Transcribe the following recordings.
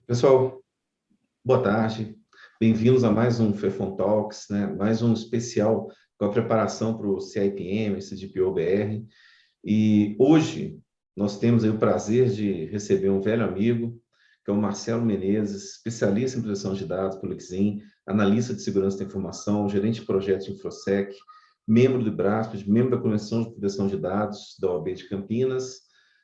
Pessoal, boa tarde. Bem-vindos a mais um Fefon Talks, né? Mais um especial com a preparação para o CIPM, CDPO-BR. E hoje nós temos aí o prazer de receber um velho amigo, que é o Marcelo Menezes, especialista em proteção de dados pelo Lixin, analista de segurança da informação, gerente de projetos de InfoSec, membro do Braspt, membro da Convenção de Proteção de Dados da OAB de Campinas,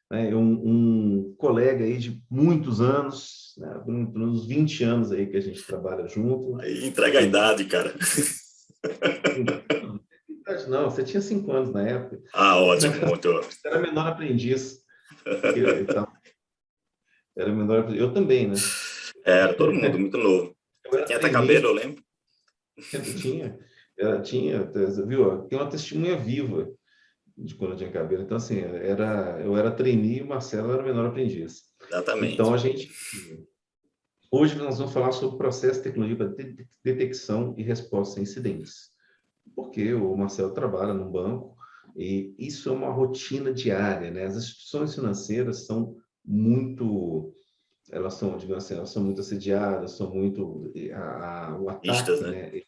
né, um colega aí de muitos anos, né, uns 20 anos aí que a gente trabalha junto. Aí entrega a idade, cara. Não, você tinha 5 anos na época. Ah, ótimo, muito. Você era menor aprendiz. Era menor aprendiz. Eu também, né? Era todo mundo muito novo. Você tinha até cabelo, eu lembro. Tinha, viu? Tem uma testemunha viva de quando eu tinha cabelo. Então, assim, eu era trainee e o Marcelo era menor aprendiz. Exatamente. Então, hoje nós vamos falar sobre o processo de tecnologia para detecção e resposta a incidentes. Porque o Marcelo trabalha num banco e isso é uma rotina diária, né? As instituições financeiras são muito, elas são, digamos assim, elas são muito assediadas, são muito, o ataque, né?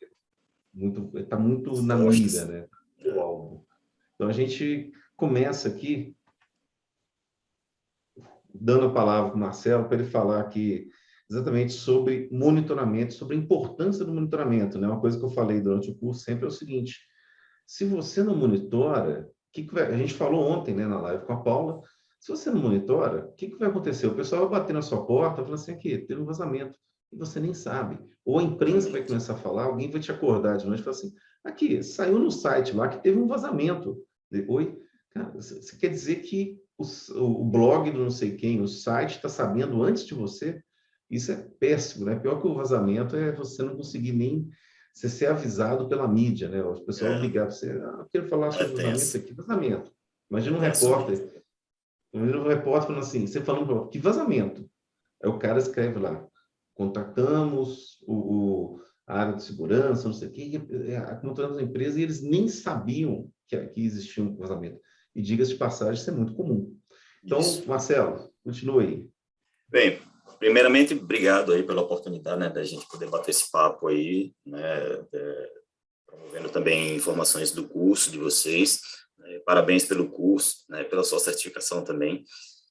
Está muito na mira, né? O alvo. Então, a gente começa aqui dando a palavra para o Marcelo para ele falar aqui exatamente sobre monitoramento, sobre a importância do monitoramento, né? Uma coisa que eu falei durante o curso sempre é o seguinte: se você não monitora, a gente falou ontem, né, na live com a Paula, se você não monitora, o que vai acontecer? O pessoal vai bater na sua porta e falar assim, aqui, teve um vazamento, e você nem sabe. Ou a imprensa vai começar a falar, alguém vai te acordar de noite e falar assim, aqui, saiu no site lá que teve um vazamento. Oi? Cara, você quer dizer que o blog do não sei quem, o site está sabendo antes de você? Isso é péssimo, né? Pior que o vazamento é você não conseguir nem você ser avisado pela mídia, né? O pessoal ligar para você, quero falar sobre vazamento aqui, vazamento. Imagina um repórter falando assim, você falando, que vazamento? Aí o cara escreve lá, contactamos a área de segurança, não sei o quê, contactamos a empresa e eles nem sabiam que existia um vazamento. E diga-se de passagem, isso é muito comum. Então, isso. Marcelo, continua aí. Bem, primeiramente, obrigado aí pela oportunidade, né, da gente poder bater esse papo aí, né, promovendo também informações do curso de vocês. Parabéns pelo curso, né, pela sua certificação também.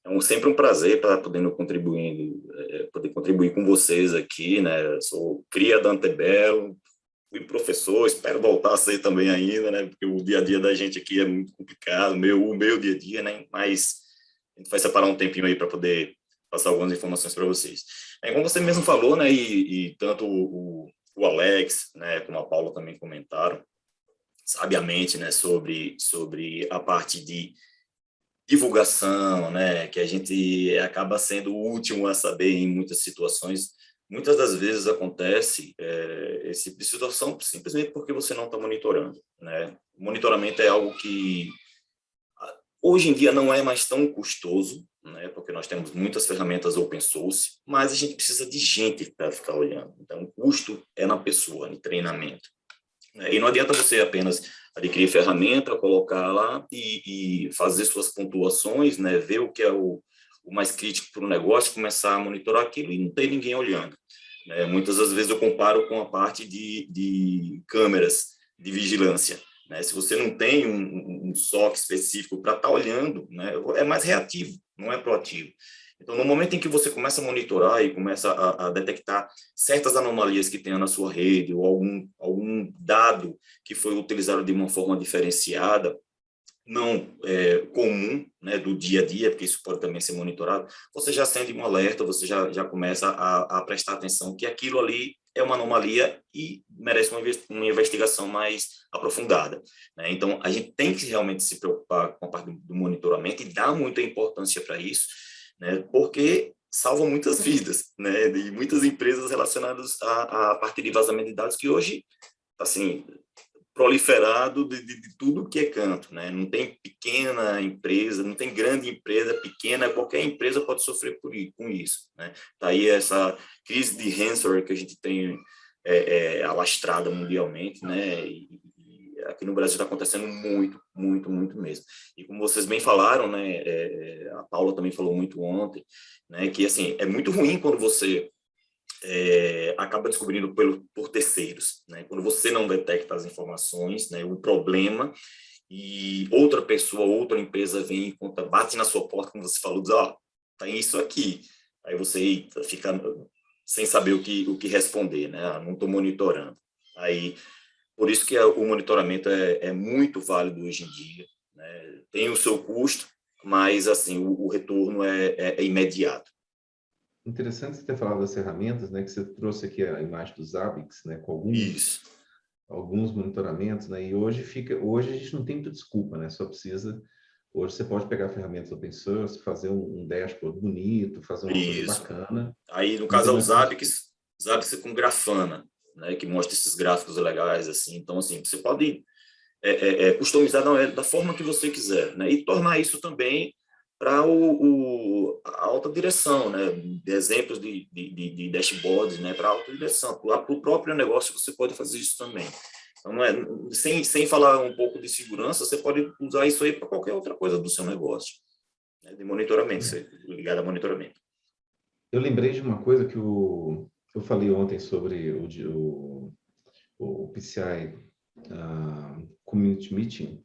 É sempre um prazer estar podendo poder contribuir com vocês aqui, né? Sou cria da Antebelo, fui professor, espero voltar a ser também ainda, né? Porque o dia a dia da gente aqui é muito complicado, o meu dia a dia, né? Mas a gente vai separar um tempinho aí para poder passar algumas informações para vocês. Como você mesmo falou, né? E tanto o Alex, né? Como a Paula também comentaram, sabiamente, né? Sobre a parte de divulgação, né, que a gente acaba sendo o último a saber em muitas situações. Muitas das vezes acontece esse tipo de situação simplesmente porque você não está monitorando, né? O monitoramento é algo que hoje em dia não é mais tão custoso, né, porque nós temos muitas ferramentas open source, mas a gente precisa de gente para ficar olhando. Então, o custo é na pessoa, no treinamento. E não adianta você apenas adquirir ferramenta, colocar lá e fazer suas pontuações, né? Ver o que é o mais crítico para o negócio, começar a monitorar aquilo e não ter ninguém olhando. Muitas das vezes eu comparo com a parte de câmeras de vigilância. Né? Se você não tem um SOC específico para estar olhando, né? É mais reativo, não é proativo. Então, no momento em que você começa a monitorar e começa a detectar certas anomalias que tenha na sua rede ou algum dado que foi utilizado de uma forma diferenciada, não comum, né, do dia a dia, porque isso pode também ser monitorado, você já acende um alerta, você já começa a prestar atenção que aquilo ali é uma anomalia e merece uma investigação mais aprofundada. Né? Então, a gente tem que realmente se preocupar com a parte do monitoramento e dar muita importância para isso, né, porque salvam muitas vidas, né, de muitas empresas relacionadas à parte de vazamento de dados que hoje, assim, proliferado de tudo que é canto, né? Não tem pequena empresa, não tem grande empresa, pequena, qualquer empresa pode sofrer com isso, né? Tá aí essa crise de ransomware que a gente tem alastrada mundialmente, né? E aqui no Brasil está acontecendo muito, muito, muito mesmo. E como vocês bem falaram, né? A Paula também falou muito ontem, né? Que assim é muito ruim quando você acaba descobrindo por terceiros, né? Quando você não detecta as informações, né, o problema, e outra pessoa, outra empresa vem e conta, bate na sua porta, como você falou, diz, ó, tem isso aqui. Aí você fica sem saber o que responder, né? Ah, não estou monitorando. Aí, por isso que o monitoramento é muito válido hoje em dia, né? Tem o seu custo, mas assim o retorno é imediato. Interessante você ter falado das ferramentas, né? Que você trouxe aqui a imagem dos Zabbix, né? Com Isso. alguns monitoramentos, né? E hoje a gente não tem muita desculpa, né? Só precisa. Hoje você pode pegar ferramentas open source, fazer um dashboard bonito, fazer uma coisa Isso. bacana. Aí, no Não caso, tem é o mais tanto. Zabbix com Grafana, né, que mostra esses gráficos legais, assim. Então, assim, você pode customizar da forma que você quiser, né, e tornar isso também para a alta direção, né, de exemplos de dashboards, né, para a alta direção. Para o próprio negócio, você pode fazer isso também. Então, sem falar um pouco de segurança, você pode usar isso aí para qualquer outra coisa do seu negócio, né, de monitoramento, ligado a monitoramento. Eu lembrei de uma coisa que eu falei ontem sobre o PCI Community Meeting,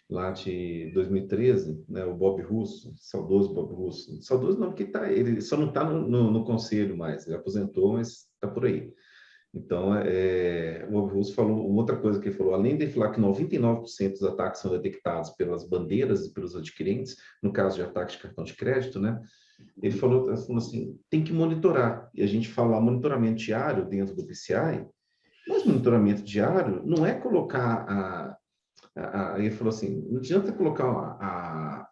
lá de 2013, né, o Bob Russo, saudoso Bob Russo. Saudoso não, porque ele só não está no conselho mais, ele aposentou, mas está por aí. Então, o Bob Russo falou, outra coisa que ele falou, além de falar que 99% dos ataques são detectados pelas bandeiras e pelos adquirentes, no caso de ataques de cartão de crédito, né, ele falou assim, tem que monitorar. E a gente fala monitoramento diário dentro do PCI, mas monitoramento diário não é colocar ele falou assim, não adianta colocar a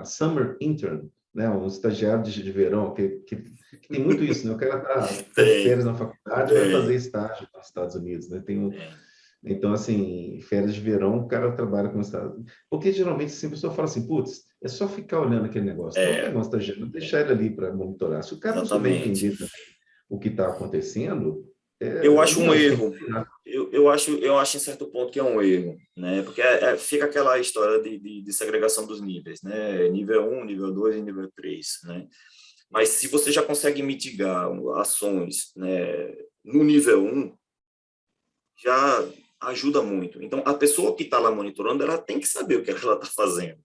summer intern, né, um estagiário de verão, que tem muito isso, né? O cara tá de férias na faculdade, vai fazer estágio nos Estados Unidos, né? Então, assim, férias de verão, o cara trabalha com o Estado. Porque geralmente assim, a pessoa fala assim, putz, é só ficar olhando aquele negócio. Não pegar um estagiário, deixar ele ali para monitorar. Se o cara não souber Exatamente. entender também o que está acontecendo, Eu acho um não, você tem erro. que treinar. Eu acho em certo ponto que é um erro, né? Porque fica aquela história de segregação dos níveis, né? Nível 1, nível 2 e nível 3, né? Mas se você já consegue mitigar ações, né, no nível 1, já ajuda muito. Então, a pessoa que está lá monitorando, ela tem que saber o que ela está fazendo,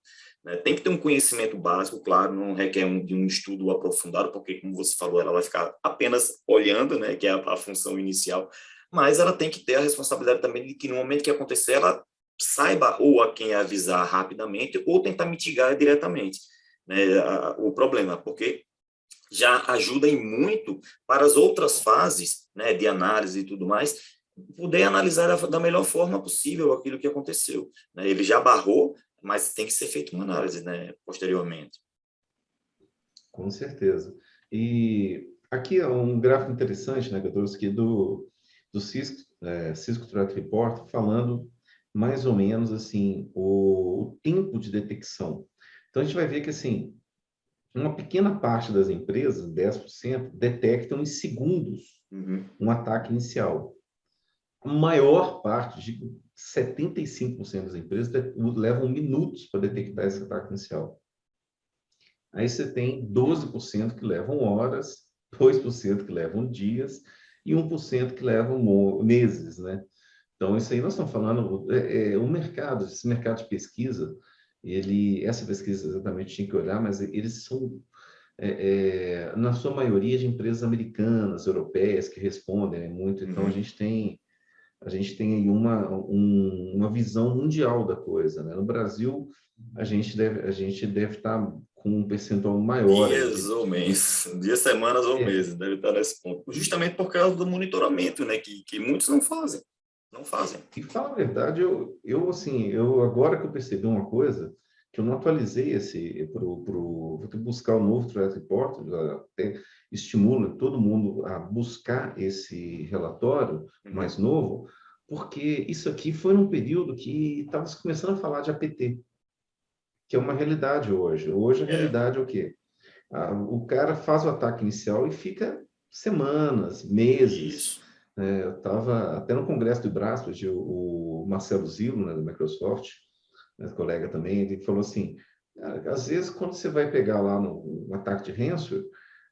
né? Tem que ter um conhecimento básico, claro, não requer de um estudo aprofundado, porque, como você falou, ela vai ficar apenas olhando, né, que é a função inicial, mas ela tem que ter a responsabilidade também de que, no momento que acontecer, ela saiba ou a quem avisar rapidamente ou tentar mitigar diretamente, né, o problema, porque já ajuda em muito para as outras fases, né, de análise e tudo mais, poder analisar da melhor forma possível aquilo que aconteceu, né? Ele já barrou, mas tem que ser feita uma análise, né, posteriormente. Com certeza. E aqui é um gráfico interessante, né, que eu trouxe aqui do Cisco Threat Report, falando mais ou menos assim o tempo de detecção. Então a gente vai ver que assim uma pequena parte das empresas, 10%, detectam em segundos um ataque inicial. A maior parte, de 75% das empresas, levam minutos para detectar esse ataque inicial. Aí você tem 12% que levam horas, 2% que levam dias e 1% que levam meses, né? Então, isso aí nós estamos falando, esse mercado de pesquisa, essa pesquisa exatamente tinha que olhar, mas eles são, na sua maioria, de empresas americanas, europeias, que respondem, né, muito. Então, a gente tem aí uma visão mundial da coisa, né? No Brasil, a gente deve estar com um percentual maior aí Dias ou meses, dias, semanas ou meses, deve estar nesse ponto. Justamente por causa do monitoramento, né, que muitos não fazem. Não fazem. E fala a verdade, eu agora que eu percebi uma coisa, que eu não atualizei vou ter que buscar o novo Threat Report, até estimula todo mundo a buscar esse relatório mais novo, porque isso aqui foi num período que estava se começando a falar de APT, que é uma realidade hoje. Hoje a É, realidade é o quê? O cara faz o ataque inicial e fica semanas, meses. isso. Eu estava até no congresso do Braspas, o Marcelo Zillo, né, da Microsoft, né, colega também, ele falou assim, "Cara, às vezes quando você vai pegar lá no ataque de ransomware,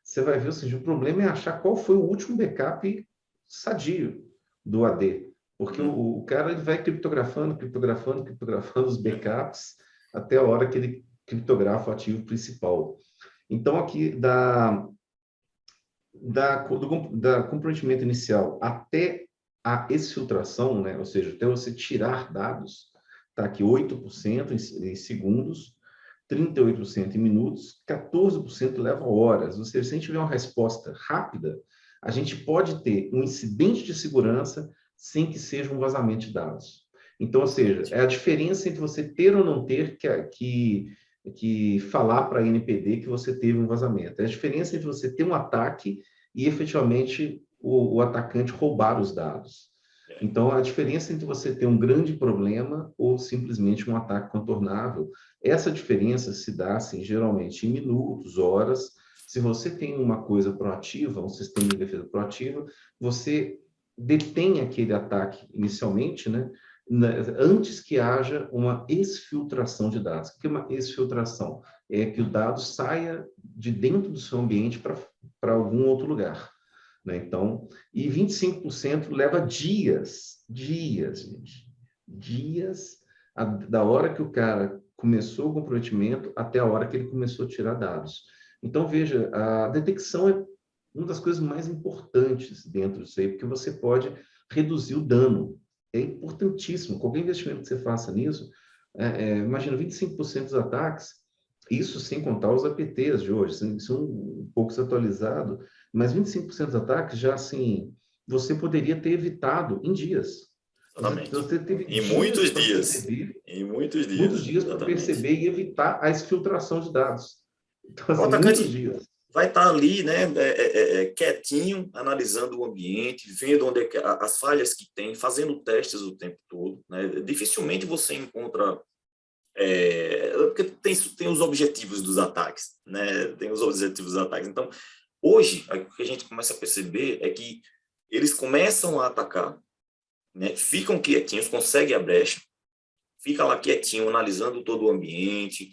você vai ver, ou seja, o problema é achar qual foi o último backup sadio do AD, porque Uhum. o cara ele vai criptografando, criptografando, criptografando os backups até a hora que ele criptografa o ativo principal. Então, aqui, da comprometimento inicial até a exfiltração, né? Ou seja, até você tirar dados, está aqui 8% em segundos, 38% em minutos, 14% leva horas. Ou seja, se a gente tiver uma resposta rápida, a gente pode ter um incidente de segurança sem que seja um vazamento de dados. Então, ou seja, é a diferença entre você ter ou não ter que falar para a NPD que você teve um vazamento. É a diferença entre você ter um ataque e efetivamente o atacante roubar os dados. É. Então, a diferença entre você ter um grande problema ou simplesmente um ataque contornável, essa diferença se dá, assim, geralmente em minutos, horas. Se você tem uma coisa proativa, um sistema de defesa proativa, você detém aquele ataque inicialmente, né? Antes que haja uma exfiltração de dados. O que é uma exfiltração? É que o dado saia de dentro do seu ambiente para algum outro lugar. Né? Então, e 25% leva dias, gente. Dias da hora que o cara começou o comprometimento até a hora que ele começou a tirar dados. Então, veja, a detecção é uma das coisas mais importantes dentro disso aí, porque você pode reduzir o dano. É importantíssimo. Qualquer investimento que você faça nisso, imagina 25% dos ataques, isso sem contar os APTs de hoje, são um pouco desatualizado, mas 25% dos ataques já assim, você poderia ter evitado em dias. Exatamente. Você teve Em dias muitos para dias. perceber, Em muitos muitos dias, dias para exatamente. perceber e evitar a exfiltração de dados. Então, O assim, muitos atacante dias. vai estar ali, né, quietinho, analisando o ambiente, vendo onde é que, as falhas que tem, fazendo testes o tempo todo. Né? Dificilmente você encontra porque tem os objetivos dos ataques, né? Tem os objetivos dos ataques. Então, hoje, o que a gente começa a perceber é que eles começam a atacar, né? Ficam quietinhos, conseguem a brecha, fica lá quietinho, analisando todo o ambiente,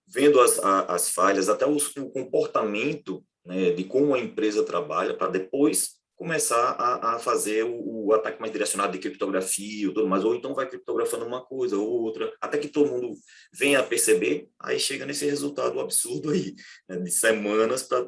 vendo as falhas, até o comportamento, né, de como a empresa trabalha, para depois começar a fazer o ataque mais direcionado de criptografia ou tudo mais, ou então vai criptografando uma coisa ou outra, até que todo mundo venha a perceber, aí chega nesse resultado absurdo aí, né, de semanas, para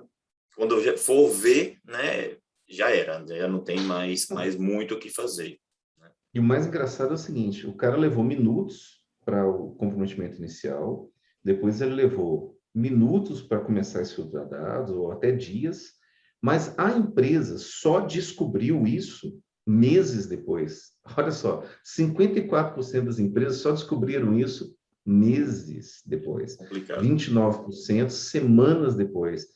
quando eu for ver, né, já era, já não tem mais muito o que fazer. Né? E o mais engraçado é o seguinte: o cara levou minutos para o comprometimento inicial, depois ele levou minutos para começar a exfiltrar dados, ou até dias, mas a empresa só descobriu isso meses depois. Olha só, 54% das empresas só descobriram isso meses depois, Complicado. 29% semanas depois,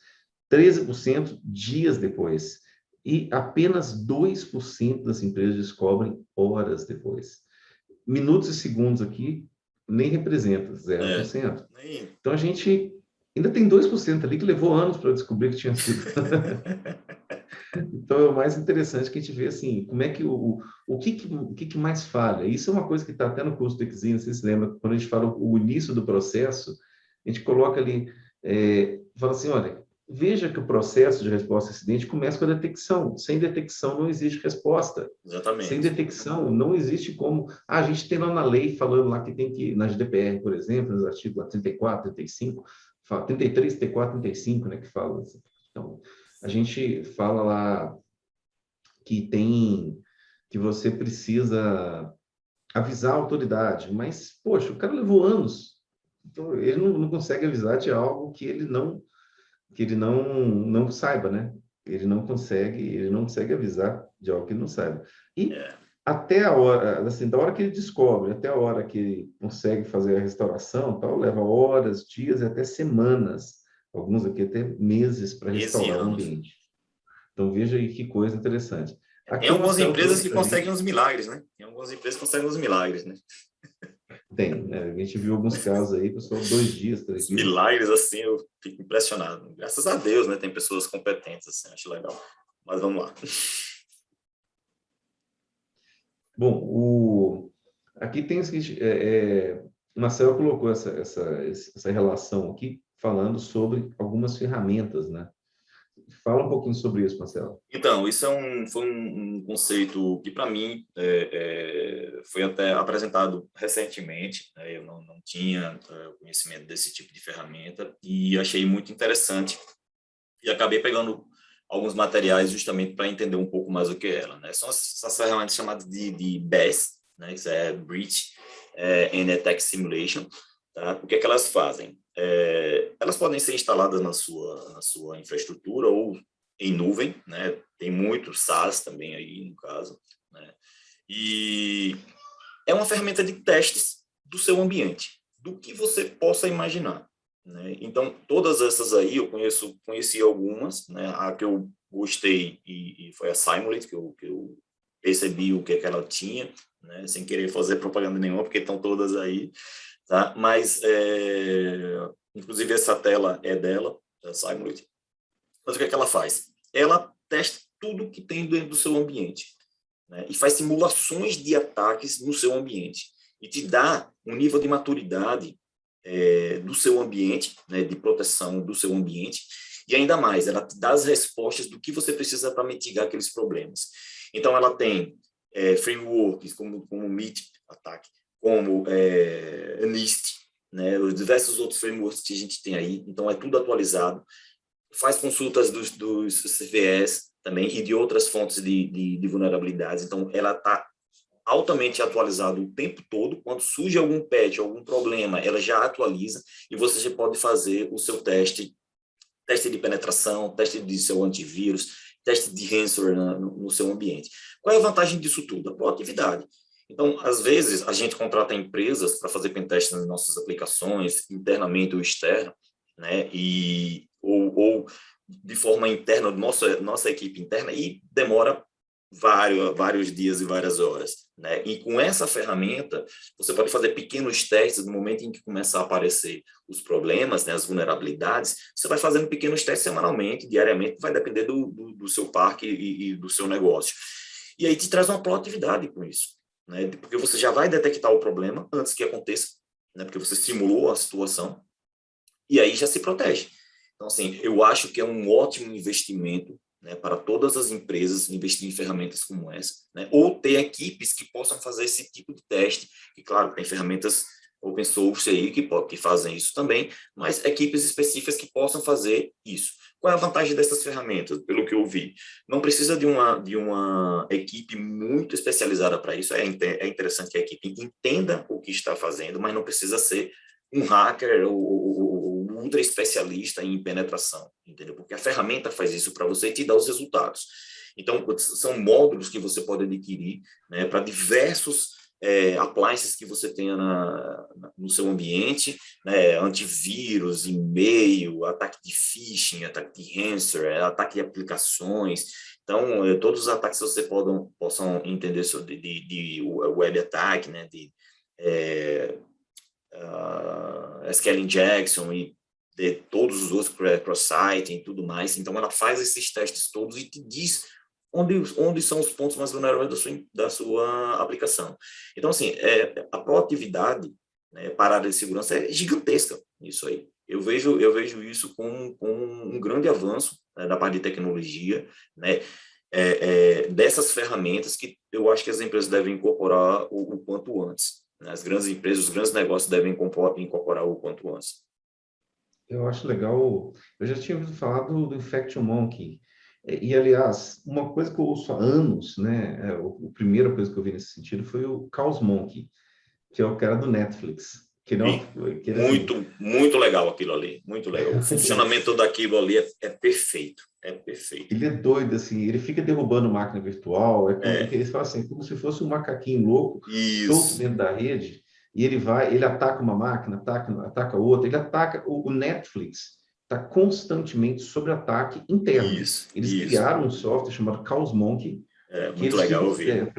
13% dias depois. E apenas 2% das empresas descobrem horas depois. Minutos e segundos aqui nem representa É, 0%. nem... Então a gente ainda tem 2% ali que levou anos para descobrir que tinha sido. Então é o mais interessante que a gente vê assim, como é que o que mais falha. Isso é uma coisa que está até no curso do Exim, não sei se lembra, quando a gente fala o início do processo, a gente coloca ali, fala assim, olha, veja que o processo de resposta a acidente começa com a detecção. Sem detecção não existe resposta. Sem Exatamente. detecção não existe como. A gente tem lá na lei falando lá que tem que, na GDPR, por exemplo, nos artigos 34, 35, 33, 34, 35, né, que fala. Então, a gente fala lá que você precisa avisar a autoridade, mas, poxa, o cara levou anos. Então, ele não consegue avisar de algo que ele não saiba, né? Ele não consegue avisar de algo que ele não saiba. E É. até a hora, assim, da hora que ele descobre, até a hora que ele consegue fazer a restauração, tal, leva horas, dias e até semanas, alguns aqui até meses para Meses e restaurar o anos. ambiente. Então veja aí que coisa interessante. Tem Aqui o algumas Marcelo empresas trouxe que para a conseguem gente. os milagres, né? Tem algumas empresas que conseguem os milagres, né? Tem, né? A gente viu alguns casos aí, pessoal, 2 dias, três Os dias. milagres, assim, eu fico impressionado. Graças a Deus, né? Tem pessoas competentes, assim, acho legal. Mas vamos lá. Bom, aqui tem o seguinte, o Marcelo colocou essa relação aqui, falando sobre algumas ferramentas, né? Fala um pouquinho sobre isso, Marcelo. Então, isso foi um conceito que, para mim, foi até apresentado recentemente, né? Eu não tinha conhecimento desse tipo de ferramenta e achei muito interessante e acabei pegando alguns materiais justamente para entender um pouco mais o que é ela, né? São essas ferramentas chamadas de BAS, né? Que é Breach and Attack Simulation, tá? O que é que elas fazem? Elas podem ser instaladas na sua infraestrutura ou em nuvem, né? Tem muito SaaS também aí, no caso, né? E é uma ferramenta de testes do seu ambiente, do que você possa imaginar, né? Então, todas essas aí eu conheci algumas, né? A que eu gostei e foi a Simulate, que eu percebi o que é que ela tinha, né? Sem querer fazer propaganda nenhuma, porque estão todas aí, tá? Mas, inclusive, essa tela é dela, da Simulate. Mas o que é que ela faz? Ela testa tudo que tem dentro do seu ambiente, né? E faz simulações de ataques no seu ambiente e te dá um nível de maturidade do seu ambiente, né, de proteção do seu ambiente, e ainda mais, ela te dá as respostas do que você precisa para mitigar aqueles problemas. Então, ela tem frameworks como Meet Attack, como NIST, né, os diversos outros frameworks que a gente tem aí, então é tudo atualizado, faz consultas dos CVEs também e de outras fontes de vulnerabilidades, então ela está altamente atualizado o tempo todo. Quando surge algum patch, algum problema, ela já atualiza e você já pode fazer o seu teste de penetração, teste de seu antivírus, teste de ransomware no seu ambiente. Qual é a vantagem disso tudo? A proatividade. Então, às vezes, a gente contrata empresas para fazer pentest nas nossas aplicações, internamente ou externo, né? Ou de forma interna, nossa equipe interna, e demora vários dias e várias horas, né? E com essa ferramenta, você pode fazer pequenos testes no momento em que começar a aparecer os problemas, né, as vulnerabilidades, você vai fazendo pequenos testes semanalmente, diariamente, vai depender do seu parque e do seu negócio. E aí te traz uma proatividade com isso, né? Porque você já vai detectar o problema antes que aconteça, né? Porque você simulou a situação e aí já se protege. Então, assim, eu acho que é um ótimo investimento, né, para todas as empresas investir em ferramentas como essa, né, ou ter equipes que possam fazer esse tipo de teste, e claro, tem ferramentas open source aí que fazem isso também, mas equipes específicas que possam fazer isso. Qual é a vantagem dessas ferramentas? Pelo que eu vi, não precisa de uma equipe muito especializada para isso, é interessante que a equipe entenda o que está fazendo, mas não precisa ser um hacker ou ultra especialista em penetração, entendeu? Porque a ferramenta faz isso para você e te dá os resultados. Então, são módulos que você pode adquirir, né, para diversos appliances que você tenha no seu ambiente, né, antivírus, e-mail, ataque de phishing, ataque de ransomware, ataque de aplicações. Então, todos os ataques que você possam entender sobre de web attack, né, de SQL injection e de todos os outros cross-site e tudo mais. Então, ela faz esses testes todos e te diz onde são os pontos mais vulneráveis da sua aplicação. Então, assim, a proatividade, né, para a área de segurança é gigantesca, isso aí. Eu vejo isso com um grande avanço, né, da parte de tecnologia, né, dessas ferramentas que eu acho que as empresas devem incorporar o quanto antes. As grandes empresas, os grandes negócios devem incorporar o quanto antes. Eu acho legal. Eu já tinha ouvido falar do Infection Monkey. Aliás, uma coisa que eu ouço há anos, né? A primeira coisa que eu vi nesse sentido foi o Chaos Monkey, que é o cara do Netflix. Que não, Sim, que ele, assim, muito legal aquilo ali, muito legal. O funcionamento daquilo ali é perfeito, é perfeito. ele é doido, assim, ele fica derrubando máquina virtual, É, eles falam assim, como se fosse um macaquinho louco, solto isso, dentro da rede, e ele ataca uma máquina, ataca outra, ele ataca, o Netflix está constantemente sob ataque interno. isso, Eles isso. criaram um software chamado Chaos Monkey, É que muito eles legal ficam ouvir.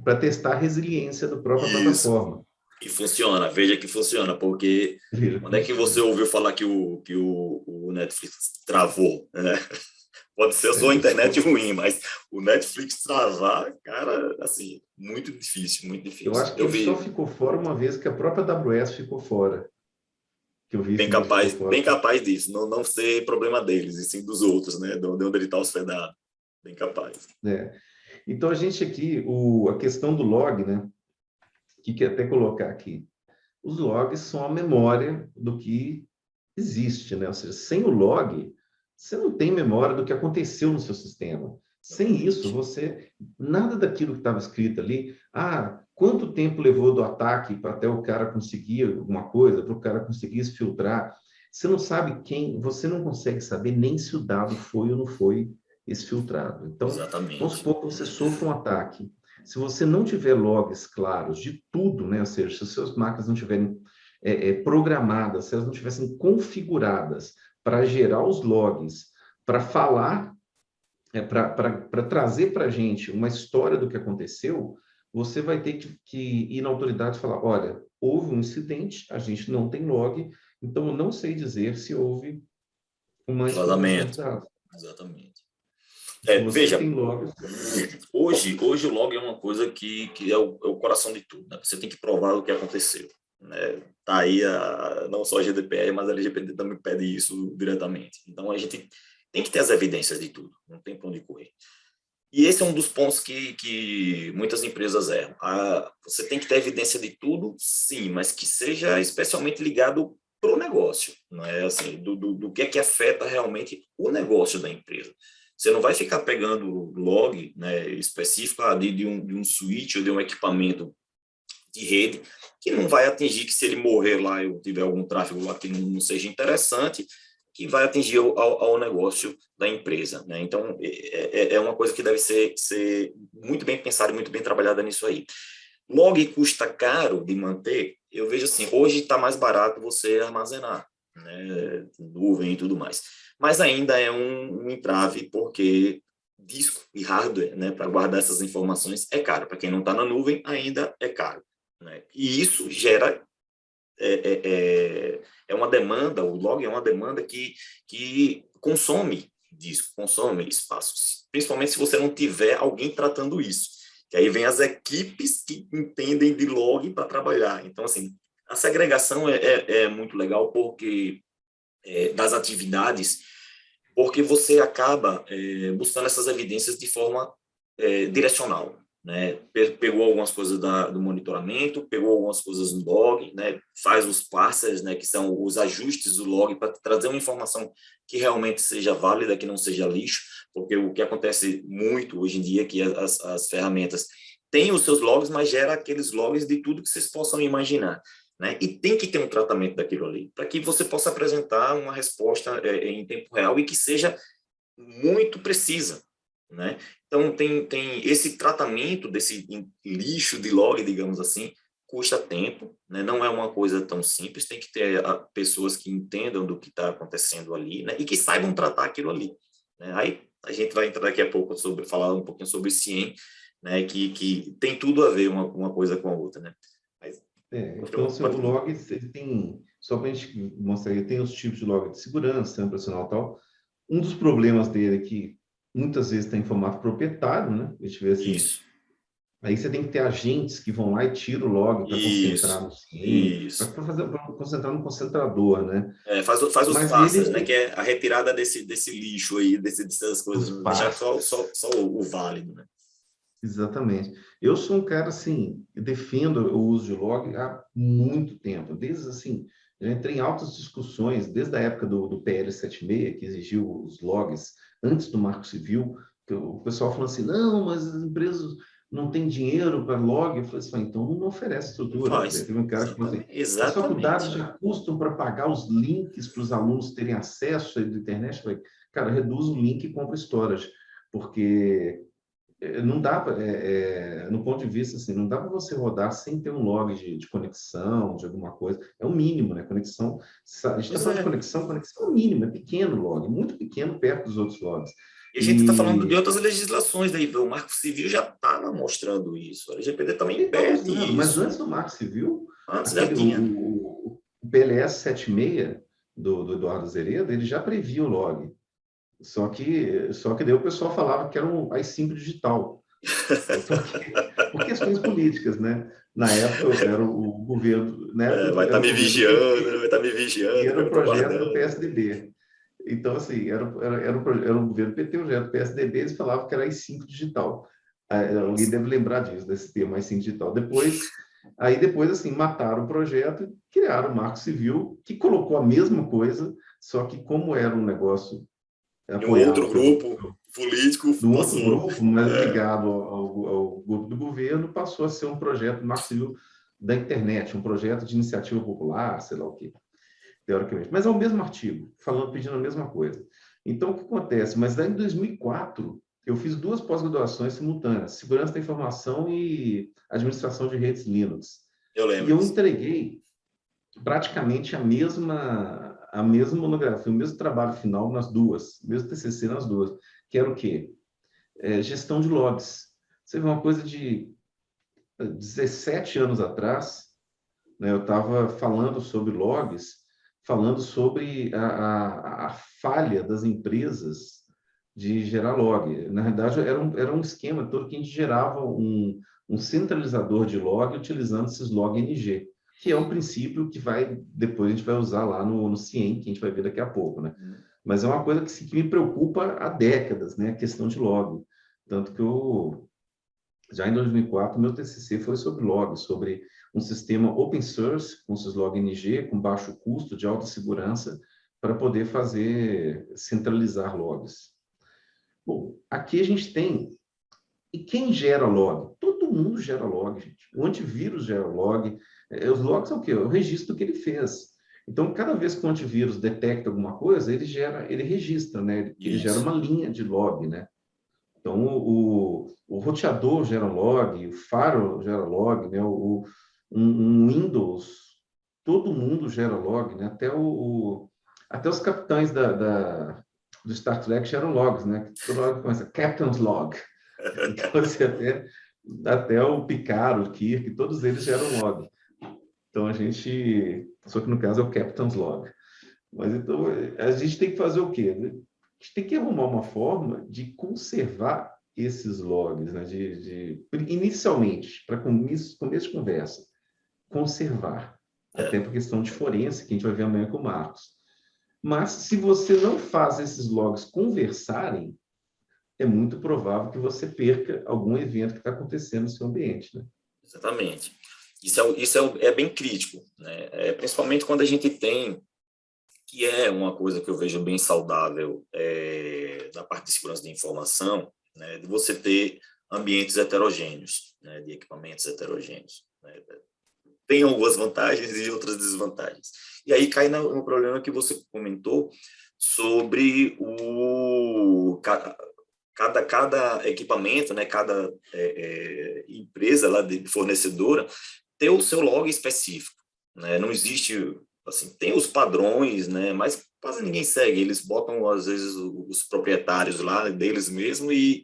para testar a resiliência da própria Isso. plataforma. E funciona, veja que funciona, porque Veja quando como é que você funciona. ouviu falar que o Netflix travou, né? Pode ser a sua É, internet ruim, mas o Netflix travar, cara, assim, muito difícil, muito eu difícil. acho que Eu ele só vi ficou fora uma vez que a própria AWS ficou fora. Que eu vi assim que ele ficou fora. bem capaz disso, não ser problema deles, e sim dos outros, né? De onde ele está hospedado. Bem capaz. Né? Então, a gente aqui, a questão do log, né? Que quer até colocar aqui. Os logs são a memória do que existe, né? Ou seja, sem o log, você não tem memória do que aconteceu no seu sistema. Sem isso, Exatamente. você nada daquilo que estava escrito ali, quanto tempo levou do ataque para até o cara conseguir alguma coisa, para o cara conseguir se filtrar. Você não sabe quem, você não consegue saber nem se o dado foi ou não foi exfiltrado. Então, vamos Exatamente. supor que você sofra um ataque. Se você não tiver logs claros de tudo, né? Ou seja, se as suas máquinas não tiverem programadas, se elas não tivessem configuradas para gerar os logs, para falar, para trazer para a gente uma história do que aconteceu, você vai ter que ir na autoridade e falar: olha, houve um incidente, a gente não tem log, então eu não sei dizer se houve uma exfiltração de Vazamento. dados. Exatamente. Se você Veja, tem logs, hoje o log é uma coisa que é o coração de tudo, né? Você tem que provar o que aconteceu, né? Tá aí não só a GDPR, mas a LGPD também pede isso diretamente. Então a gente tem que ter as evidências de tudo, não tem para onde correr. E esse é um dos pontos que muitas empresas erram. Você tem que ter evidência de tudo, sim, mas que seja especialmente ligado para o negócio, não é assim, do que afeta realmente o negócio da empresa. Você não vai ficar pegando log, né, específico de um switch ou de um equipamento de rede que não vai atingir, que se ele morrer lá, eu tiver algum tráfego lá que não seja interessante, que vai atingir ao negócio da empresa, né? Então, é uma coisa que deve ser muito bem pensada e muito bem trabalhada nisso aí. Log custa caro de manter, eu vejo assim, hoje está mais barato você armazenar, né? Nuvem e tudo mais. Mas ainda é um entrave, porque disco e hardware, né, para guardar essas informações é caro. Para quem não está na nuvem, ainda é caro, né? E isso gera é uma demanda, o log é uma demanda que consome disco, consome espaços, principalmente se você não tiver alguém tratando isso. Que aí vem as equipes que entendem de log para trabalhar. Então, assim, a segregação é muito legal porque das atividades, porque você acaba buscando essas evidências de forma direcional, né? Pegou algumas coisas do monitoramento, pegou algumas coisas no log, né? Faz os parsers, né? Que são os ajustes do log para trazer uma informação que realmente seja válida, que não seja lixo, porque o que acontece muito hoje em dia é que as ferramentas têm os seus logs, mas gera aqueles logs de tudo que vocês possam imaginar. Né? E tem que ter um tratamento daquilo ali, para que você possa apresentar uma resposta em tempo real e que seja muito precisa. Né? Então, tem esse tratamento desse lixo de log, digamos assim, custa tempo, né? Não é uma coisa tão simples, tem que ter pessoas que entendam do que está acontecendo ali, né? E que saibam tratar aquilo ali. Né? Aí a gente vai entrar daqui a pouco falar um pouquinho sobre o CIEM, né? Que tem tudo a ver uma coisa com a outra. Né? Mas, então, assim, o pode log, ele tem, só para a gente mostrar, ele tem os tipos de log de segurança, operacional e tal. Um dos problemas dele é que muitas vezes está em formato proprietário, né? A gente vê assim, Isso, aí você tem que ter agentes que vão lá e tiram o log para concentrar isso, no CIEM, para isso. concentrar no concentrador, né? Faz os Mas passas, né? ele, Que é a retirada desse lixo aí, dessas coisas, os não deixar passos, só o válido, né? exatamente. Eu sou um cara, assim, eu defendo o uso de log há muito tempo, desde, assim, eu entrei em altas discussões, desde a época do PL 76, que exigiu os logs antes do Marco Civil, que o pessoal falou assim, não, mas as empresas não têm dinheiro para log. Eu falei assim, então não oferece Não estrutura. faz. Teve um cara que falou assim, Exatamente. as faculdades Exatamente. já custam para pagar os links para os alunos terem acesso à internet. Eu falei, cara, reduz o link e compra storage, porque não dá, no ponto de vista assim, não dá para você rodar sem ter um log de conexão, de alguma coisa. É o mínimo, né? Conexão. A gente está Pois falando de é. conexão, conexão é o mínimo, é pequeno o log, muito pequeno perto dos outros logs. E a gente está falando de outras legislações, daí o Marco Civil já estava mostrando isso, a LGPD também pede mas isso. antes do Marco Civil, Antes já tinha. o PLS 76 do Eduardo Azeredo, ele já previa o log. Só que daí o pessoal falava que era um AI-5 digital. Por questões políticas, né? Na época era o governo, na época Vai estar era o me governo do vigiando, PT vai estar me e vigiando, era eu o estou projeto do guardando. PSDB. Então, assim, era o governo PT, o projeto do PSDB, eles falavam que era AI-5 digital. Alguém deve lembrar disso, desse termo AI-5 digital. Depois, assim, mataram o projeto e criaram o Marco Civil, que colocou a mesma coisa, só que como era um negócio E um outro apoiado grupo político do outro passou. grupo, mas ligado ao grupo do governo, passou a ser um projeto Marco Civil da internet, um projeto de iniciativa popular, sei lá o quê, teoricamente. Mas é o mesmo artigo, pedindo a mesma coisa. Então, o que acontece? Mas daí, em 2004, eu fiz 2 pós-graduações simultâneas, Segurança da Informação e Administração de Redes Linux. Eu E lembro eu disso. entreguei praticamente a mesma monografia, o mesmo trabalho final nas duas, o mesmo TCC nas duas, que era o quê? Gestão de logs. Você vê uma coisa de 17 anos atrás, né, eu estava falando sobre logs, falando sobre a falha das empresas de gerar log. Na verdade, era um esquema todo que a gente gerava um centralizador de log utilizando esses log NG, que é um princípio que depois a gente vai usar lá no CIEM, que a gente vai ver daqui a pouco, né? Mas é uma coisa que me preocupa há décadas, né? A questão de log. Tanto que já em 2004, meu TCC foi sobre log, sobre um sistema open source, com esses log NG, com baixo custo, de alta segurança, para poder centralizar logs. Bom, aqui a gente tem... E quem gera log? Todo mundo gera log, gente. O antivírus gera log. Os logs são o quê? É o registro que ele fez. Então, cada vez que o antivírus detecta alguma coisa, ele registra, né? Ele gera Isso. uma linha de log, né? Então, o roteador gera log, o Firewall gera log, né? Um Windows, todo mundo gera log, né? Até os capitães do Star Trek geram logs, né? Toda hora começa Captain's Log. Então, assim, até o Picard, o Kirk, todos eles geram log. Então, só que no caso é o Captain's Log. Mas então, a gente tem que fazer o quê? A gente tem que arrumar uma forma de conservar esses logs, né? Inicialmente, para começo de conversa, conservar, até por questão de forense, que a gente vai ver amanhã com o Marcos. Mas, se você não faz esses logs conversarem, é muito provável que você perca algum evento que está acontecendo no seu ambiente, né? Exatamente. Isso é bem crítico, né? Principalmente quando a gente tem, que é uma coisa que eu vejo bem saudável da parte de segurança de informação, né, de você ter ambientes heterogêneos, né, de equipamentos heterogêneos. Né? Tem algumas vantagens e outras desvantagens. E aí cai no problema que você comentou sobre cada equipamento, né, cada empresa lá de fornecedora ter o seu log específico, né? Não existe, assim, tem os padrões, né, mas quase ninguém segue. Eles botam às vezes os proprietários lá deles mesmo e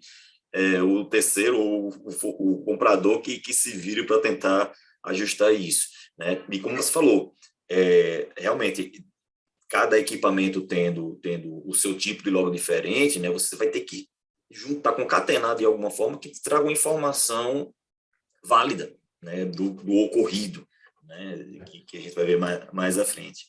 o terceiro ou o comprador que se vire para tentar ajustar isso, né? E como você falou, realmente cada equipamento tendo o seu tipo de log diferente, né? Você vai ter que juntar, concatenar de alguma forma que traga uma informação válida, né, do ocorrido, né, que a gente vai ver mais à frente.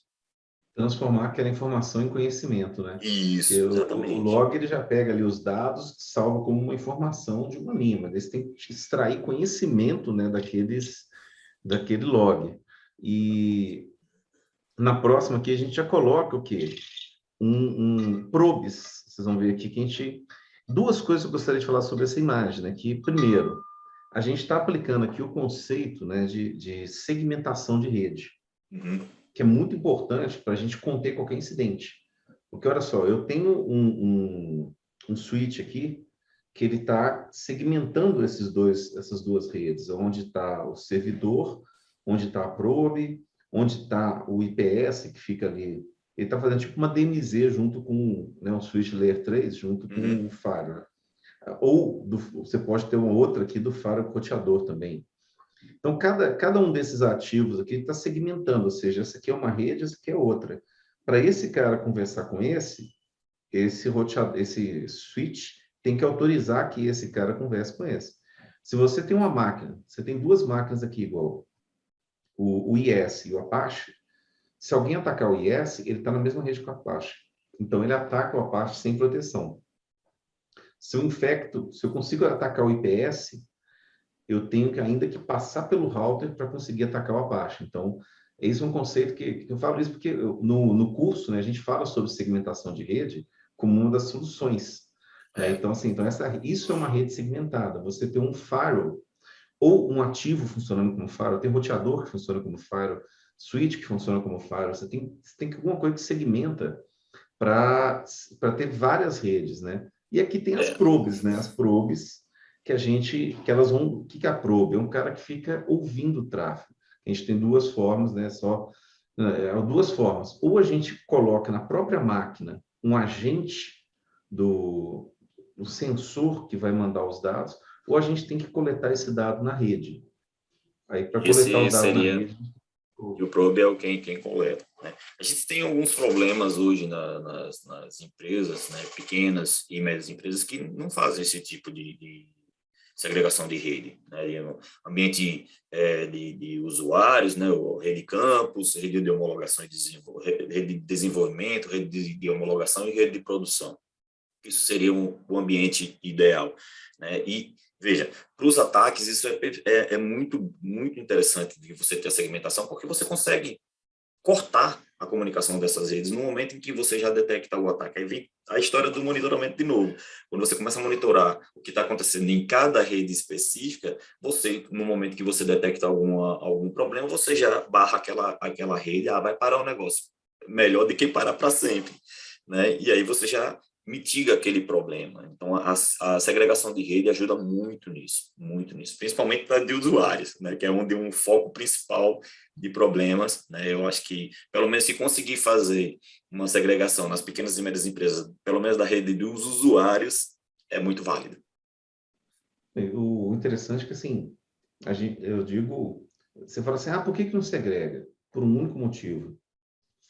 Transformar aquela informação em conhecimento, né? Porque Isso, o exatamente. log ele já pega ali os dados, salva como uma informação de uma linha, mas eles têm que extrair conhecimento, né, daquele log. E na próxima aqui a gente já coloca o quê? Probes. Vocês vão ver aqui que a gente... Duas coisas que eu gostaria de falar sobre essa imagem, né? Que, primeiro, a gente está aplicando aqui o conceito, né, de segmentação de rede, que é muito importante para a gente conter qualquer incidente. Porque, olha só, eu tenho um switch aqui que ele está segmentando essas duas redes, onde está o servidor, onde está a probe, onde está o IPS, que fica ali Ele está fazendo tipo uma DMZ junto com, né, um switch layer 3 junto com o firewall. Ou você pode ter uma outra aqui do firewall roteador também. Então, cada um desses ativos aqui está segmentando, ou seja, essa aqui é uma rede, essa aqui é outra. Para esse cara conversar com esse switch tem que autorizar que esse cara converse com esse. Se você tem uma máquina, você tem duas máquinas aqui igual, o IS e o Apache, se alguém atacar o IS, ele está na mesma rede que o Apache. Então, ele ataca o Apache sem proteção. Se eu consigo atacar o IPS, eu tenho que ainda que passar pelo router para conseguir atacar o Apache. Então, esse é um conceito que eu falo isso porque no curso, né, a gente fala sobre segmentação de rede como uma das soluções. Né? Então, assim, isso é uma rede segmentada. Você tem um firewall ou um ativo funcionando como firewall, tem roteador que funciona como firewall, switch que funciona como firewall, você tem alguma coisa que segmenta para ter várias redes, né? E aqui tem as probes, né? As probes que elas vão, o que é a probe? É um cara que fica ouvindo o tráfego. A gente tem duas formas, né? Duas formas. Ou a gente coloca na própria máquina um agente do sensor que vai mandar os dados, ou a gente tem que coletar esse dado na rede. Aí, para coletar os dados na rede... E o probe é quem coleta. Né? A gente tem alguns problemas hoje nas empresas, né, pequenas e médias empresas, que não fazem esse tipo de segregação de rede. Né? Ambiente de usuários, né, rede de campus, rede de homologação rede de desenvolvimento, rede de homologação e rede de produção. Isso seria um ambiente ideal. Né? E, veja, para os ataques, isso é muito, muito interessante de você ter a segmentação, porque você consegue cortar a comunicação dessas redes no momento em que você já detecta o ataque. Aí vem a história do monitoramento de novo. Quando você começa a monitorar o que está acontecendo em cada rede específica, você, no momento que você detecta algum problema, você já barra aquela rede, vai parar o negócio. Melhor do que parar para sempre. Né? E aí você já mitiga aquele problema. Então, a segregação de rede ajuda muito nisso, principalmente para de usuários, né, que é onde um foco principal de problemas, né, eu acho que, pelo menos, se conseguir fazer uma segregação nas pequenas e médias empresas, pelo menos da rede dos usuários, é muito válido. O interessante é que, assim, eu digo, você fala assim, por que não segrega? Por um único motivo,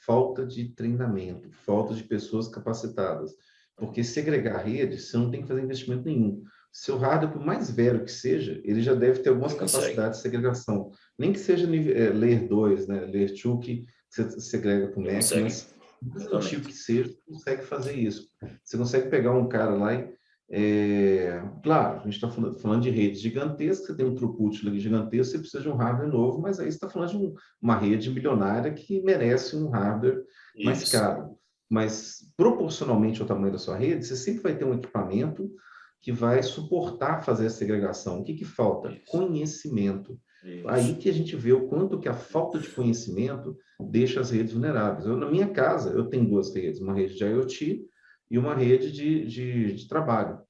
falta de treinamento, falta de pessoas capacitadas. Porque segregar a rede, você não tem que fazer investimento nenhum. Seu hardware, por mais velho que seja, ele já deve ter algumas capacidades de segregação. Nem que seja Layer 2, né? Layer 2 que você segrega com o Mac, mas do tipo que seja, você consegue fazer isso. Você consegue pegar um cara lá e... claro, a gente está falando de redes gigantescas, você tem um throughput gigantesco, você precisa de um hardware novo, mas aí você está falando de uma rede milionária que merece um hardware mais caro. Mas, proporcionalmente ao tamanho da sua rede, você sempre vai ter um equipamento que vai suportar fazer a segregação. O que falta? Conhecimento. Aí que a gente vê o quanto que a falta de conhecimento deixa as redes vulneráveis. Na minha casa, eu tenho duas redes, uma rede de IoT e uma rede de trabalho.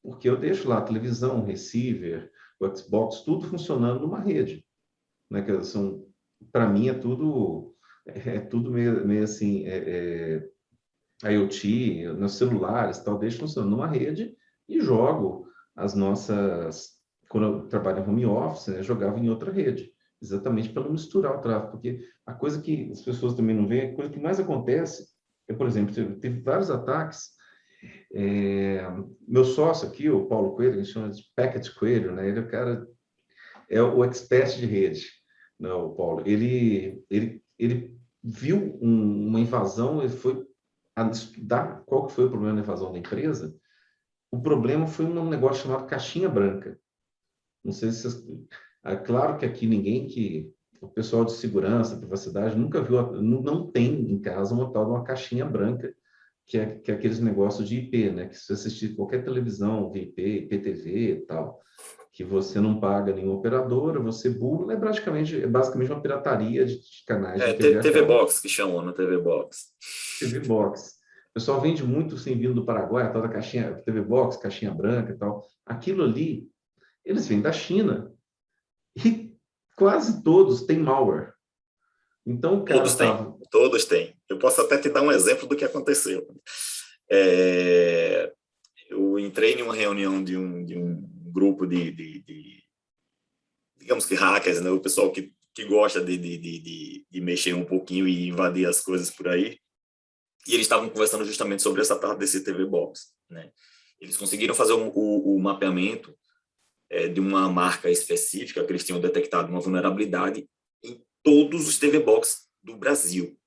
Porque eu deixo lá a televisão, o receiver, o Xbox, tudo funcionando numa rede. Né? Para mim, é tudo meio assim, IoT, nos celulares, tal, deixo funcionando numa rede e jogo as nossas... Quando eu trabalho em home office, né, eu jogava em outra rede, exatamente para não misturar o tráfego, porque a coisa que as pessoas também não veem, a coisa que mais acontece por exemplo, teve vários ataques. Meu sócio aqui, o Paulo Coelho, a gente chama de Packet Coelho, né? Ele é o cara, é o expert de rede, não, o Paulo. Ele viu uma invasão, ele foi estudar qual que foi o problema da invasão da empresa. O problema foi um negócio chamado caixinha branca. Não sei se é claro que aqui o pessoal de segurança, privacidade, nunca viu, não tem em casa uma tal de uma caixinha branca, que é aqueles negócios de IP, né? Que se você assistir qualquer televisão via IP, IPTV e tal, que você não paga nenhuma operadora, você burla, é basicamente uma pirataria de canais de TV a TV cabo. Box, que chamam, né? TV Box. TV Box. O pessoal vende muito sem vindo do Paraguai, a tal da caixinha, TV Box, caixinha branca e tal. Aquilo ali, eles vêm da China. E quase todos têm malware. Então, o cara estava... Todos têm. Eu posso até te dar um exemplo do que aconteceu. Eu entrei em uma reunião de um grupo digamos que hackers, né? O pessoal que gosta de mexer um pouquinho e invadir as coisas por aí. E eles estavam conversando justamente sobre essa parte desse TV Box, né? Eles conseguiram fazer o mapeamento de uma marca específica, que eles tinham detectado uma vulnerabilidade em todos os TV Box do Brasil.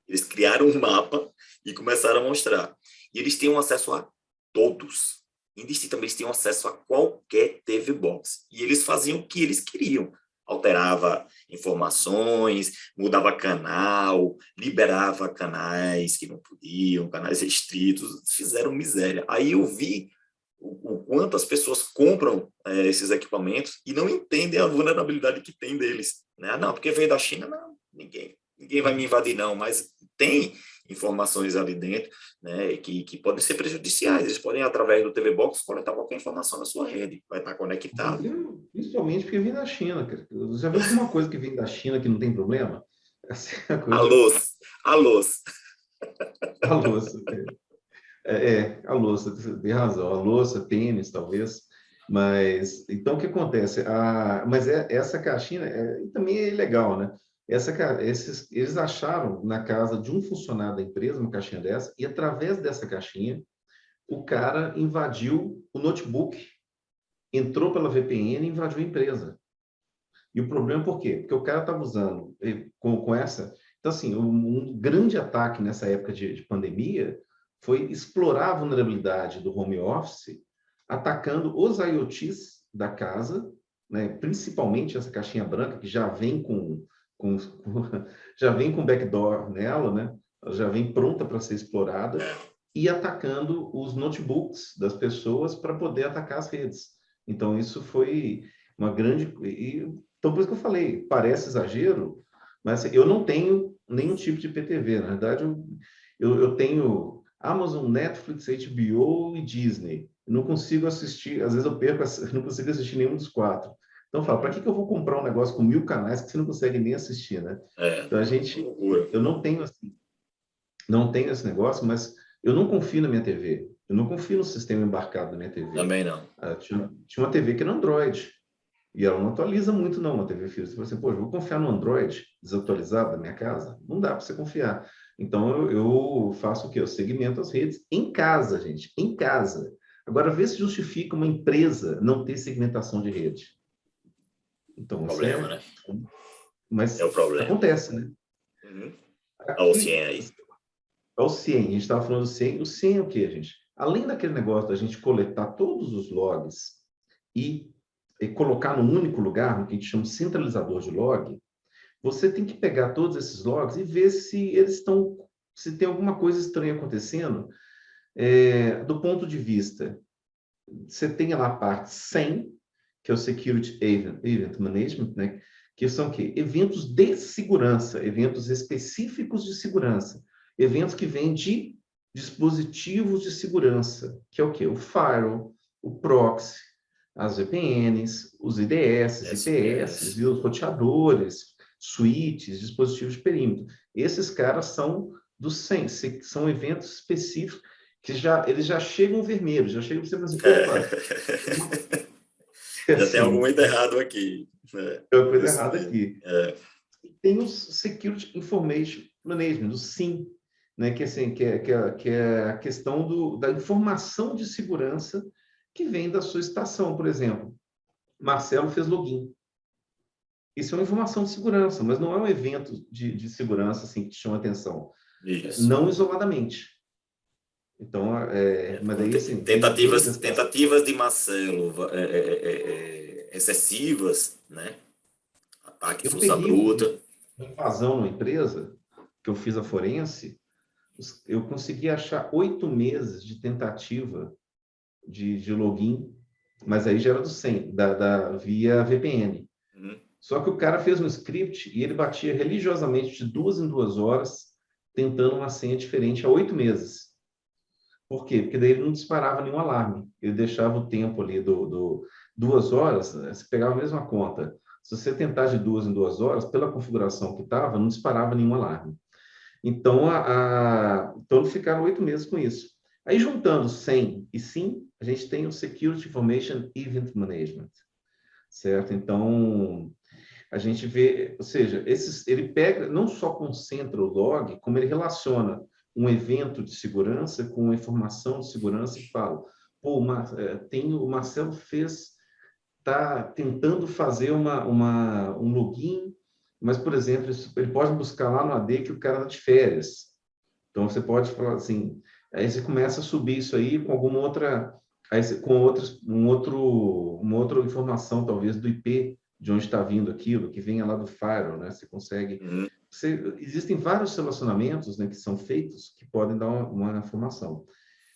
Eles criaram um mapa e começaram a mostrar. E eles tinham acesso a todos. Indistintamente, eles tinham acesso a qualquer TV Box. E eles faziam o que eles queriam. Alterava informações, mudava canal, liberava canais que não podiam, canais restritos, fizeram miséria. Aí eu vi o quanto as pessoas compram esses equipamentos e não entendem a vulnerabilidade que tem deles. Né? Não, porque veio da China, não, ninguém vai me invadir, não, mas tem informações ali dentro, né, que podem ser prejudiciais. Eles podem, através do TV Box, coletar qualquer informação na sua rede, vai estar conectado. Principalmente porque vem da China, cara. Você já viu alguma coisa que vem da China que não tem problema? Essa é a coisa... A louça. A louça. A louça, tem razão. A louça, tênis, talvez. Mas, então, o que acontece? Essa caixinha também é legal, né? Eles acharam na casa de um funcionário da empresa uma caixinha dessa, e através dessa caixinha, o cara invadiu o notebook, entrou pela VPN e invadiu a empresa. E o problema por quê? Porque o cara estava usando com essa... Então, assim, um grande ataque nessa época de pandemia foi explorar a vulnerabilidade do home office, atacando os IoTs da casa, né? Principalmente essa caixinha branca, que já vem já vem com backdoor nela, né? Ela já vem pronta para ser explorada, e atacando os notebooks das pessoas para poder atacar as redes. Então, isso foi uma grande... Então, por isso que eu falei, parece exagero, mas assim, eu não tenho nenhum tipo de PTV. Na verdade, eu tenho Amazon, Netflix, HBO e Disney. Eu não consigo assistir, às vezes eu perco, eu não consigo assistir nenhum dos 4. Então, eu falo, para que eu vou comprar um negócio com 1000 canais que você não consegue nem assistir, né? Então, eu não tenho assim, não tenho esse negócio, mas eu não confio na minha TV. Eu não confio no sistema embarcado da minha TV. Também não. Tinha uma TV que era Android. E ela não atualiza muito, não, a TV Philips. Você fala assim, pô, eu vou confiar no Android desatualizado da minha casa? Não dá para você confiar. Então, eu faço o quê? Eu segmento as redes em casa, gente, em casa. Agora, vê se justifica uma empresa não ter segmentação de rede. Então, problema, né? Mas é o problema. Acontece, né? Uhum. Olha o CIEM aí. Olha o CIEM, a gente estava falando do CIEM. O CIEM é o quê, gente? Além daquele negócio da gente coletar todos os logs e colocar num único lugar, no que a gente chama de centralizador de log, você tem que pegar todos esses logs e ver se eles estão, se tem alguma coisa estranha acontecendo, do ponto de vista, você tem lá a parte 100, que é o Security Event Management, né? Que são o quê? Eventos de segurança, eventos específicos de segurança, eventos que vêm de dispositivos de segurança, que é o quê? O firewall, o proxy, as VPNs, os IDS, IPS, e os roteadores, switches, dispositivos de perímetro. Esses caras são dos 100, são eventos específicos que eles já chegam vermelhos, já chegam sempre assim, opa! Já assim, tem alguma coisa errada aqui. Tem uma coisa errada aqui. Tem o Security Information Management, o SIM, né, que, assim, que é a questão da informação de segurança que vem da sua estação. Por exemplo, Marcelo fez login. Isso é uma informação de segurança, mas não é um evento de segurança assim, que te chama atenção. Isso. Não isoladamente. Então, mas aí, assim, tentativas de Marcelo excessivas, né? Ataque, força bruta. Uma invasão numa empresa, que eu fiz a forense, eu consegui achar 8 meses de tentativa de login, mas aí já era do 100, via VPN. Uhum. Só que o cara fez um script e ele batia religiosamente de 2 em 2 horas, tentando uma senha diferente há 8 meses. Por quê? Porque daí ele não disparava nenhum alarme. Ele deixava o tempo ali 2 horas, você pegava a mesma conta. Se você tentar de 2 em 2 horas, pela configuração que estava, não disparava nenhum alarme. Então, então eles ficaram 8 meses com isso. Aí, juntando SEM e SIM, a gente tem o Security Information Event Management, certo? Então, a gente vê, ou seja, ele pega, não só concentra o log, como ele relaciona um evento de segurança com uma informação de segurança e fala, pô, o Marcelo está tentando fazer um login, mas, por exemplo, ele pode buscar lá no AD que o cara está de férias. Então, você pode falar assim, aí você começa a subir isso aí com alguma outra, com uma outra informação, talvez, do IP, de onde está vindo aquilo, que venha lá do firewall, né? Você consegue... existem vários relacionamentos, né, que são feitos que podem dar uma informação.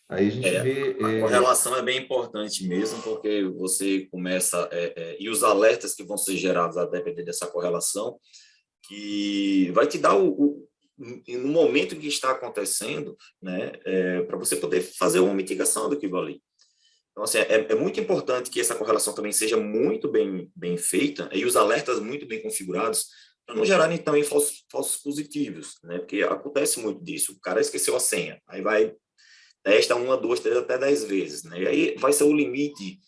Aí a gente vê... A correlação é bem importante mesmo, porque você começa... e os alertas que vão ser gerados a depender dessa correlação, que vai te dar no momento em que está acontecendo, né, para você poder fazer uma mitigação daquilo ali. Então, assim, é muito importante que essa correlação também seja muito bem feita e os alertas muito bem configurados para não gerarem também falsos positivos, né? Porque acontece muito disso. O cara esqueceu a senha, aí vai testa 1, 2, 3, até 10 vezes, né? E aí vai ser o limite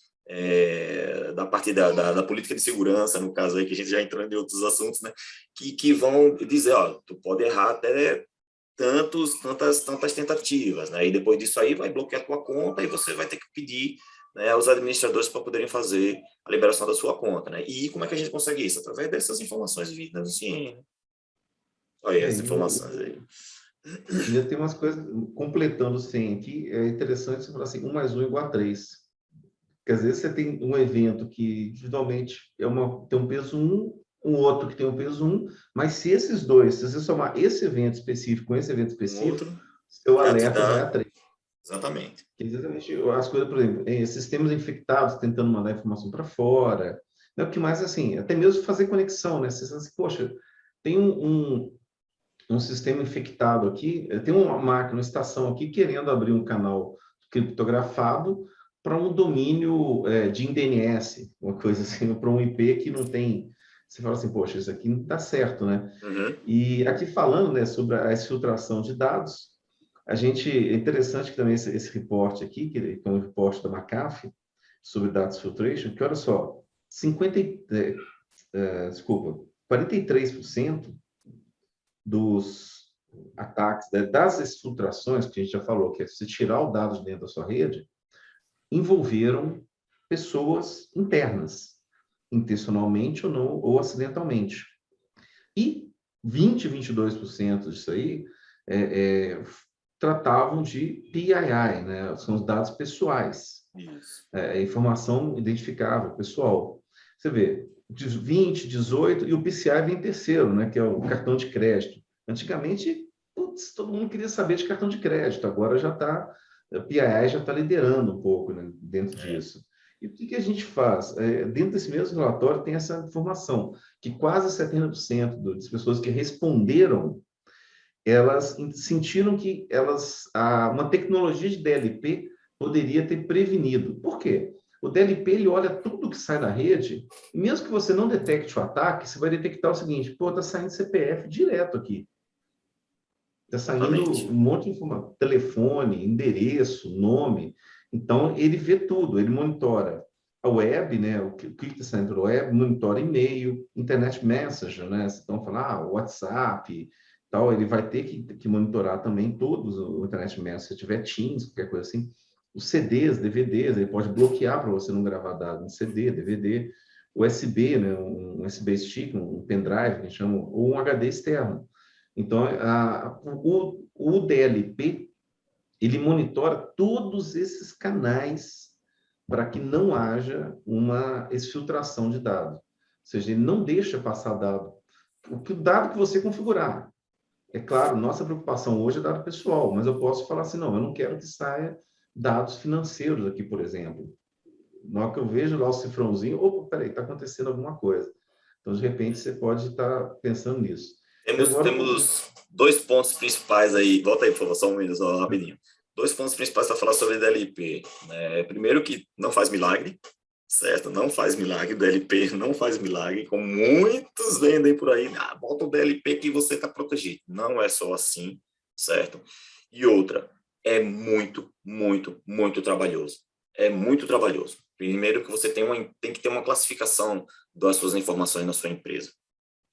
da parte da política de segurança, no caso aí, que a gente já entrou em outros assuntos, né? Que vão dizer, ó, tu pode errar até tantas tentativas, né? E depois disso aí vai bloquear a tua conta e você vai ter que pedir, né, aos administradores para poderem fazer a liberação da sua conta, né? E como é que a gente consegue isso? Através dessas informações vindas do CIEM, né? Olha aí, essas informações aí. Ainda tem umas coisas, completando o 100 aqui, é interessante você falar assim, 1 mais 1 igual a 3. Porque às vezes você tem um evento que individualmente tem um peso 1, um outro que tem um peso 1, mas se esses dois, se você somar esse evento específico com esse evento específico, seu alerta vai a 3. Exatamente. Exatamente. As coisas, por exemplo, sistemas infectados tentando mandar informação para fora, né? O que mais, assim, até mesmo fazer conexão, né? Você fala assim, poxa, tem um sistema infectado aqui, tem uma máquina, uma estação aqui querendo abrir um canal criptografado para um domínio de DNS, uma coisa assim, para um IP que não tem... Você fala assim, poxa, isso aqui não dá certo, né? Uhum. E aqui falando, né, sobre a exfiltração de dados, é interessante que também esse reporte aqui, que é um reporte da McAfee, sobre Data Filtration, que olha só, 43% dos ataques, né, das exfiltrações, que a gente já falou, que é você tirar o dado de dentro da sua rede, envolveram pessoas internas, intencionalmente ou não, ou acidentalmente. E 22% disso aí tratavam de PII, né? São os dados pessoais. Isso. Informação identificável, pessoal. Você vê, 20, 18, e o PCI vem em terceiro, né? Que é o cartão de crédito. Antigamente, putz, todo mundo queria saber de cartão de crédito, agora já está, o PII já está liderando um pouco, né, dentro disso. E o que a gente faz? Dentro desse mesmo relatório tem essa informação, que quase 70% das pessoas que responderam, elas sentiram que uma tecnologia de DLP poderia ter prevenido. Por quê? O DLP, ele olha tudo que sai da rede, e mesmo que você não detecte o ataque, você vai detectar o seguinte, pô, está saindo CPF direto aqui. Está saindo um monte de informação, telefone, endereço, nome. Então, ele vê tudo, ele monitora a web, né? O que está saindo da web, monitora e-mail, internet messenger, né? Então, falar WhatsApp, tal, ele vai ter que monitorar também todos o internet messenger, se tiver Teams, qualquer coisa assim. Os CDs, DVDs, ele pode bloquear para você não gravar dados no CD, DVD, USB, né? Um USB stick, um pendrive, que a gente chama, ou um HD externo. Então, o DLP, ele monitora todos esses canais para que não haja uma exfiltração de dados. Ou seja, ele não deixa passar dado. O dado que você configurar. É claro, nossa preocupação hoje é dado pessoal, mas eu posso falar assim, não, eu não quero que saia dados financeiros aqui, por exemplo. Na hora que eu vejo lá o cifrãozinho, opa, peraí, está acontecendo alguma coisa. Então, de repente, você pode estar pensando nisso. Temos 2 pontos principais aí. Volta aí, por favor, só um minuto, só rapidinho. 2 pontos principais para falar sobre DLP. Primeiro, que não faz milagre, certo? Não faz milagre, o DLP não faz milagre, como muitos vendem por aí, bota o DLP que você está protegido. Não é só assim, certo? E outra, é muito, muito, muito trabalhoso. É muito trabalhoso. Primeiro que você tem que ter uma classificação das suas informações na sua empresa,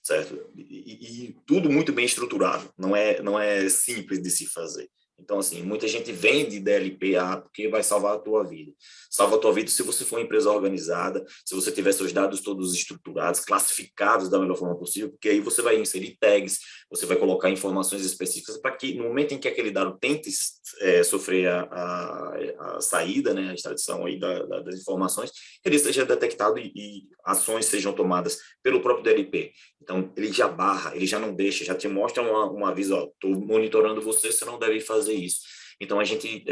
certo? E tudo muito bem estruturado, não é simples de se fazer. Então, assim, muita gente vende DLP porque vai salvar a tua vida. Salva a tua vida se você for uma empresa organizada, se você tiver seus dados todos estruturados, classificados da melhor forma possível, porque aí você vai inserir tags, você vai colocar informações específicas para que, no momento em que aquele dado tente sofrer a saída, né, a extradição aí das informações, ele seja detectado e ações sejam tomadas pelo próprio DLP. Então, ele já barra, ele já não deixa, já te mostra um aviso, estou monitorando você não deve fazer isso. Então, a gente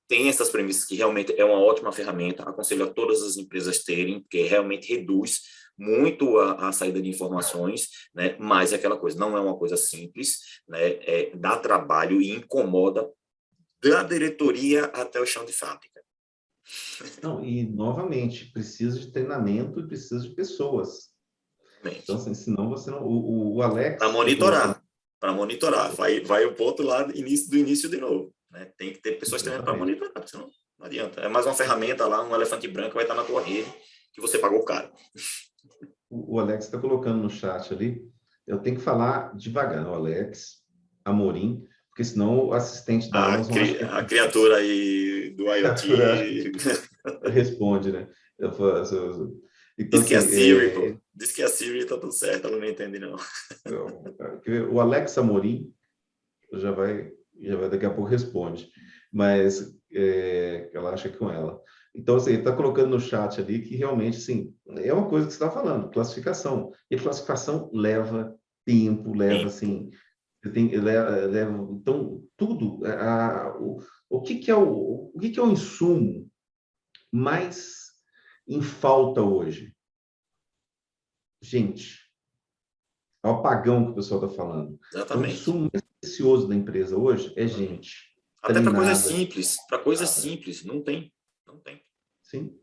tem essas premissas que realmente é uma ótima ferramenta, aconselho a todas as empresas terem, porque realmente reduz muito a saída de informações, né? Mas é aquela coisa, não é uma coisa simples, né? Dá trabalho e incomoda da diretoria até o chão de fábrica. Não, e, novamente, precisa de treinamento e precisa de pessoas. Então, assim, senão você não... O Alex... Para monitorar. Vai o ponto lá do início de novo. Né? Tem que ter pessoas treinando para monitorar, senão não adianta. É mais uma ferramenta lá, um elefante branco vai estar na tua rede que você pagou caro. O Alex está colocando no chat ali. Eu tenho que falar devagar, o Alex Amorim, porque senão o assistente da Amazon... A criatura aí do IoT... responde, né? Então, diz que é a Siri, pô. Diz que a Siri tá tudo certo, ela não entende, não. O Alex Amorim já vai daqui a pouco responde, mas ela acha que com ela. Então, assim, ele está colocando no chat ali que realmente, sim, é uma coisa que você está falando, classificação. E classificação leva tempo, leva, assim, leva, então, tudo. O que é o que é o insumo mais em falta hoje? Gente, é o apagão que o pessoal está falando. Exatamente. O insumo mais precioso da empresa hoje é gente. Até para coisas simples, não tem. Sim.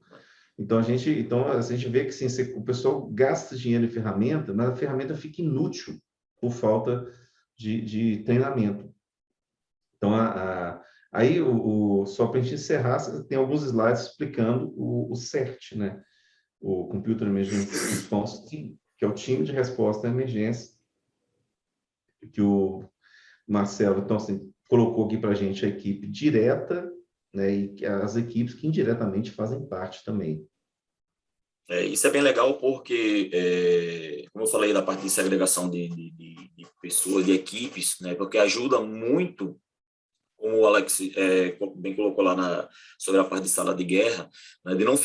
Então a gente vê que sim, o pessoal gasta dinheiro em ferramenta, mas a ferramenta fica inútil por falta de treinamento. Então, aí, só para a gente encerrar, tem alguns slides explicando o CERT, né? O Computer Emergency Response Team, que é o time de resposta à emergência, que o Marcelo, então, assim, colocou aqui para a gente a equipe direta, né, e as equipes que indiretamente fazem parte também. Isso é bem legal porque, como eu falei da parte de segregação de pessoas, de equipes, né, porque ajuda muito, como o Alex bem colocou lá sobre a parte de sala de guerra, né, de não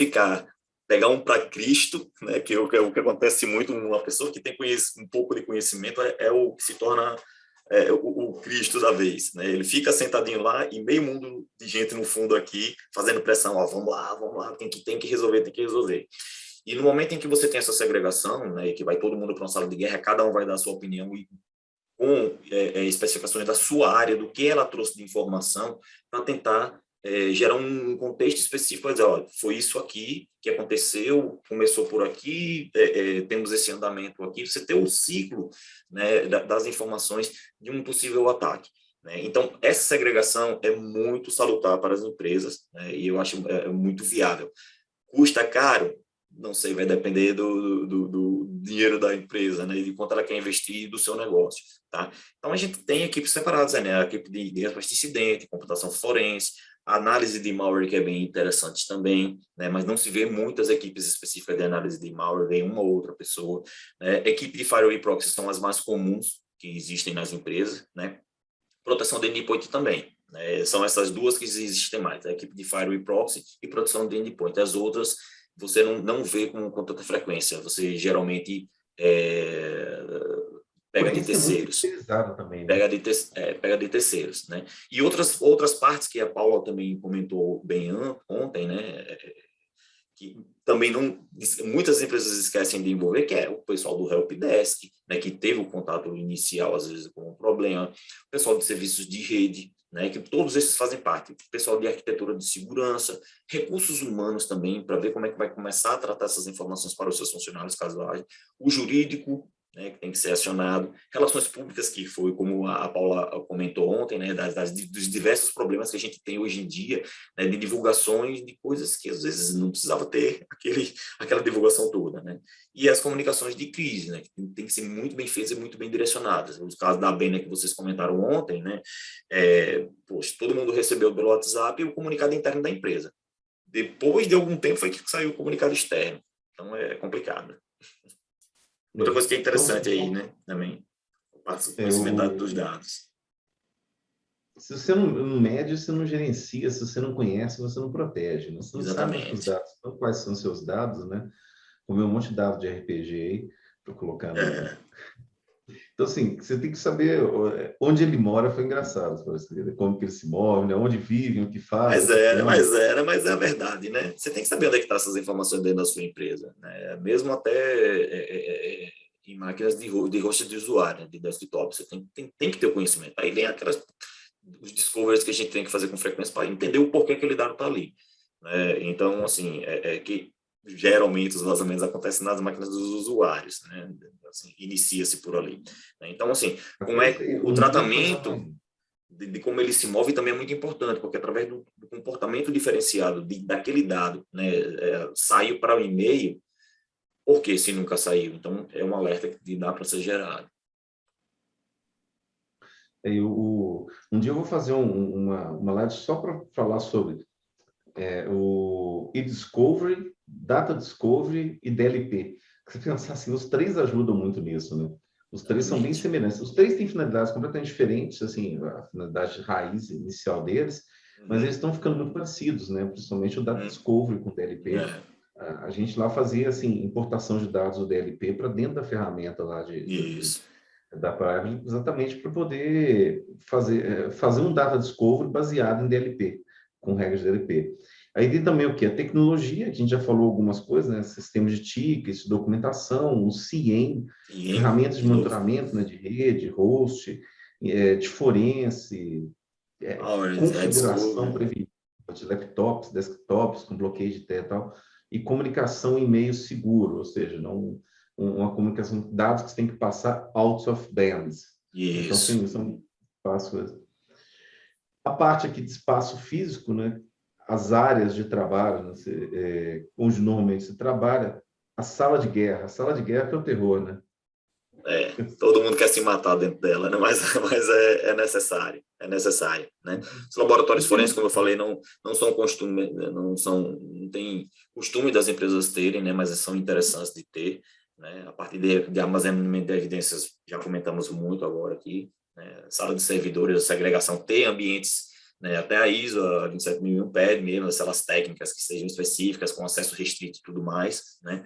pegar um para Cristo, né, que é o que acontece muito, uma pessoa que tem um pouco de conhecimento é o que se torna o Cristo da vez, né? Ele fica sentadinho lá e meio mundo de gente no fundo aqui fazendo pressão, vamos lá, tem que resolver. E no momento em que você tem essa segregação, né, que vai todo mundo para uma sala de guerra, cada um vai dar a sua opinião e com especificações da sua área, do que ela trouxe de informação, para tentar gerar um contexto específico, para dizer, olha, foi isso aqui que aconteceu, começou por aqui, temos esse andamento aqui, você ter o ciclo, né, das informações de um possível ataque. Né? Então, essa segregação é muito salutar para as empresas, né, e eu acho muito viável. Custa caro? Não sei, vai depender do dinheiro da empresa, né, de quanto ela quer investir do seu negócio, tá? Então, a gente tem equipes separadas, né, a equipe de resposta de incidente, computação forense, análise de malware, que é bem interessante também, né, mas não se vê muitas equipes específicas de análise de malware, vem uma ou outra pessoa, né? Equipe de firewall e proxy são as mais comuns que existem nas empresas, né? Proteção de endpoint também, né? São essas duas que existem mais, a equipe de firewall e proxy e proteção de endpoint. As outras você não vê com tanta frequência, você geralmente pega de terceiros. Também, né? Pega de terceiros, né? E outras partes que a Paula também comentou bem ontem, né? Que também muitas empresas esquecem de envolver, que é o pessoal do helpdesk, né, que teve o contato inicial, às vezes, com um problema, o pessoal de serviços de rede, né, que todos esses fazem parte. O pessoal de arquitetura de segurança, recursos humanos também, para ver como é que vai começar a tratar essas informações para os seus funcionários, caso haja. O jurídico, né, que tem que ser acionado, relações públicas, que foi como a Paula comentou ontem, né, dos diversos problemas que a gente tem hoje em dia, né, de divulgações de coisas que às vezes não precisava ter aquela divulgação toda, né, e as comunicações de crise, né, que tem que ser muito bem feitas e muito bem direcionadas. Os casos da Bena que vocês comentaram ontem, né, poxa, todo mundo recebeu pelo WhatsApp o comunicado interno da empresa. Depois de algum tempo foi que saiu o comunicado externo, então é complicado. Outra coisa que é interessante aí, né, também, o conhecimento dos dados. Se você não mede, você não gerencia. Se você não conhece, você não protege. Né? Você não sabe os dados, então, quais são os seus dados, né? Como um monte de dados de RPG aí, para colocar no... Então, assim, você tem que saber onde ele mora. Foi engraçado, como que ele se move, né? Onde vive, o que faz. Mas é a verdade, né? Você tem que saber onde é que estão essas informações dentro da sua empresa, né? Mesmo até em máquinas de host de usuário, né? De desktop, você tem que ter o conhecimento. Aí vem os discoveries que a gente tem que fazer com frequência para entender o porquê aquele dado está ali, né? Então, assim, que geralmente os vazamentos acontecem nas máquinas dos usuários, né? Assim, inicia-se por ali. Então, assim, como é o tratamento de como ele se move também é muito importante, porque através do comportamento diferenciado daquele dado, né, saiu para o e-mail, por que se nunca saiu? Então, é um alerta que dá para ser gerado. Um dia eu vou fazer uma live só para falar sobre o e-discovery, data discovery e DLP. Se você pensar assim, os três ajudam muito nisso, né? Os três são bem semelhantes. Os três têm finalidades completamente diferentes, assim, a finalidade raiz inicial deles, mas eles estão ficando muito parecidos, né? Principalmente o data discovery com o DLP. A gente lá fazia, assim, importação de dados do DLP para dentro da ferramenta lá da Private, exatamente para poder fazer um data discovery baseado em DLP, com regras de DLP. Aí tem também o que? A tecnologia, que a gente já falou algumas coisas, né? Sistemas de tickets, documentação, o CIEM, ferramentas de monitoramento, né? De rede, host, de forense, configuração preventiva de laptops, desktops, com bloqueio de tela e tal, e comunicação em meio seguro, ou seja, não uma comunicação de dados que você tem que passar out of bands. Então, assim, são coisas. A parte aqui de espaço físico, né? As áreas de trabalho, né? Onde normalmente se trabalha, a sala de guerra que é o terror, né? Todo mundo quer se matar dentro dela, né? Mas é necessário, né? Os laboratórios forenses, como eu falei, não são costume, não tem costume das empresas terem, né? Mas são interessantes de ter, né? A partir de armazenamento de evidências, já comentamos muito agora aqui, né? Sala de servidores, segregação, ter ambientes, né? Até a ISO 27001 pede mesmo, as salas técnicas que sejam específicas, com acesso restrito e tudo mais, né?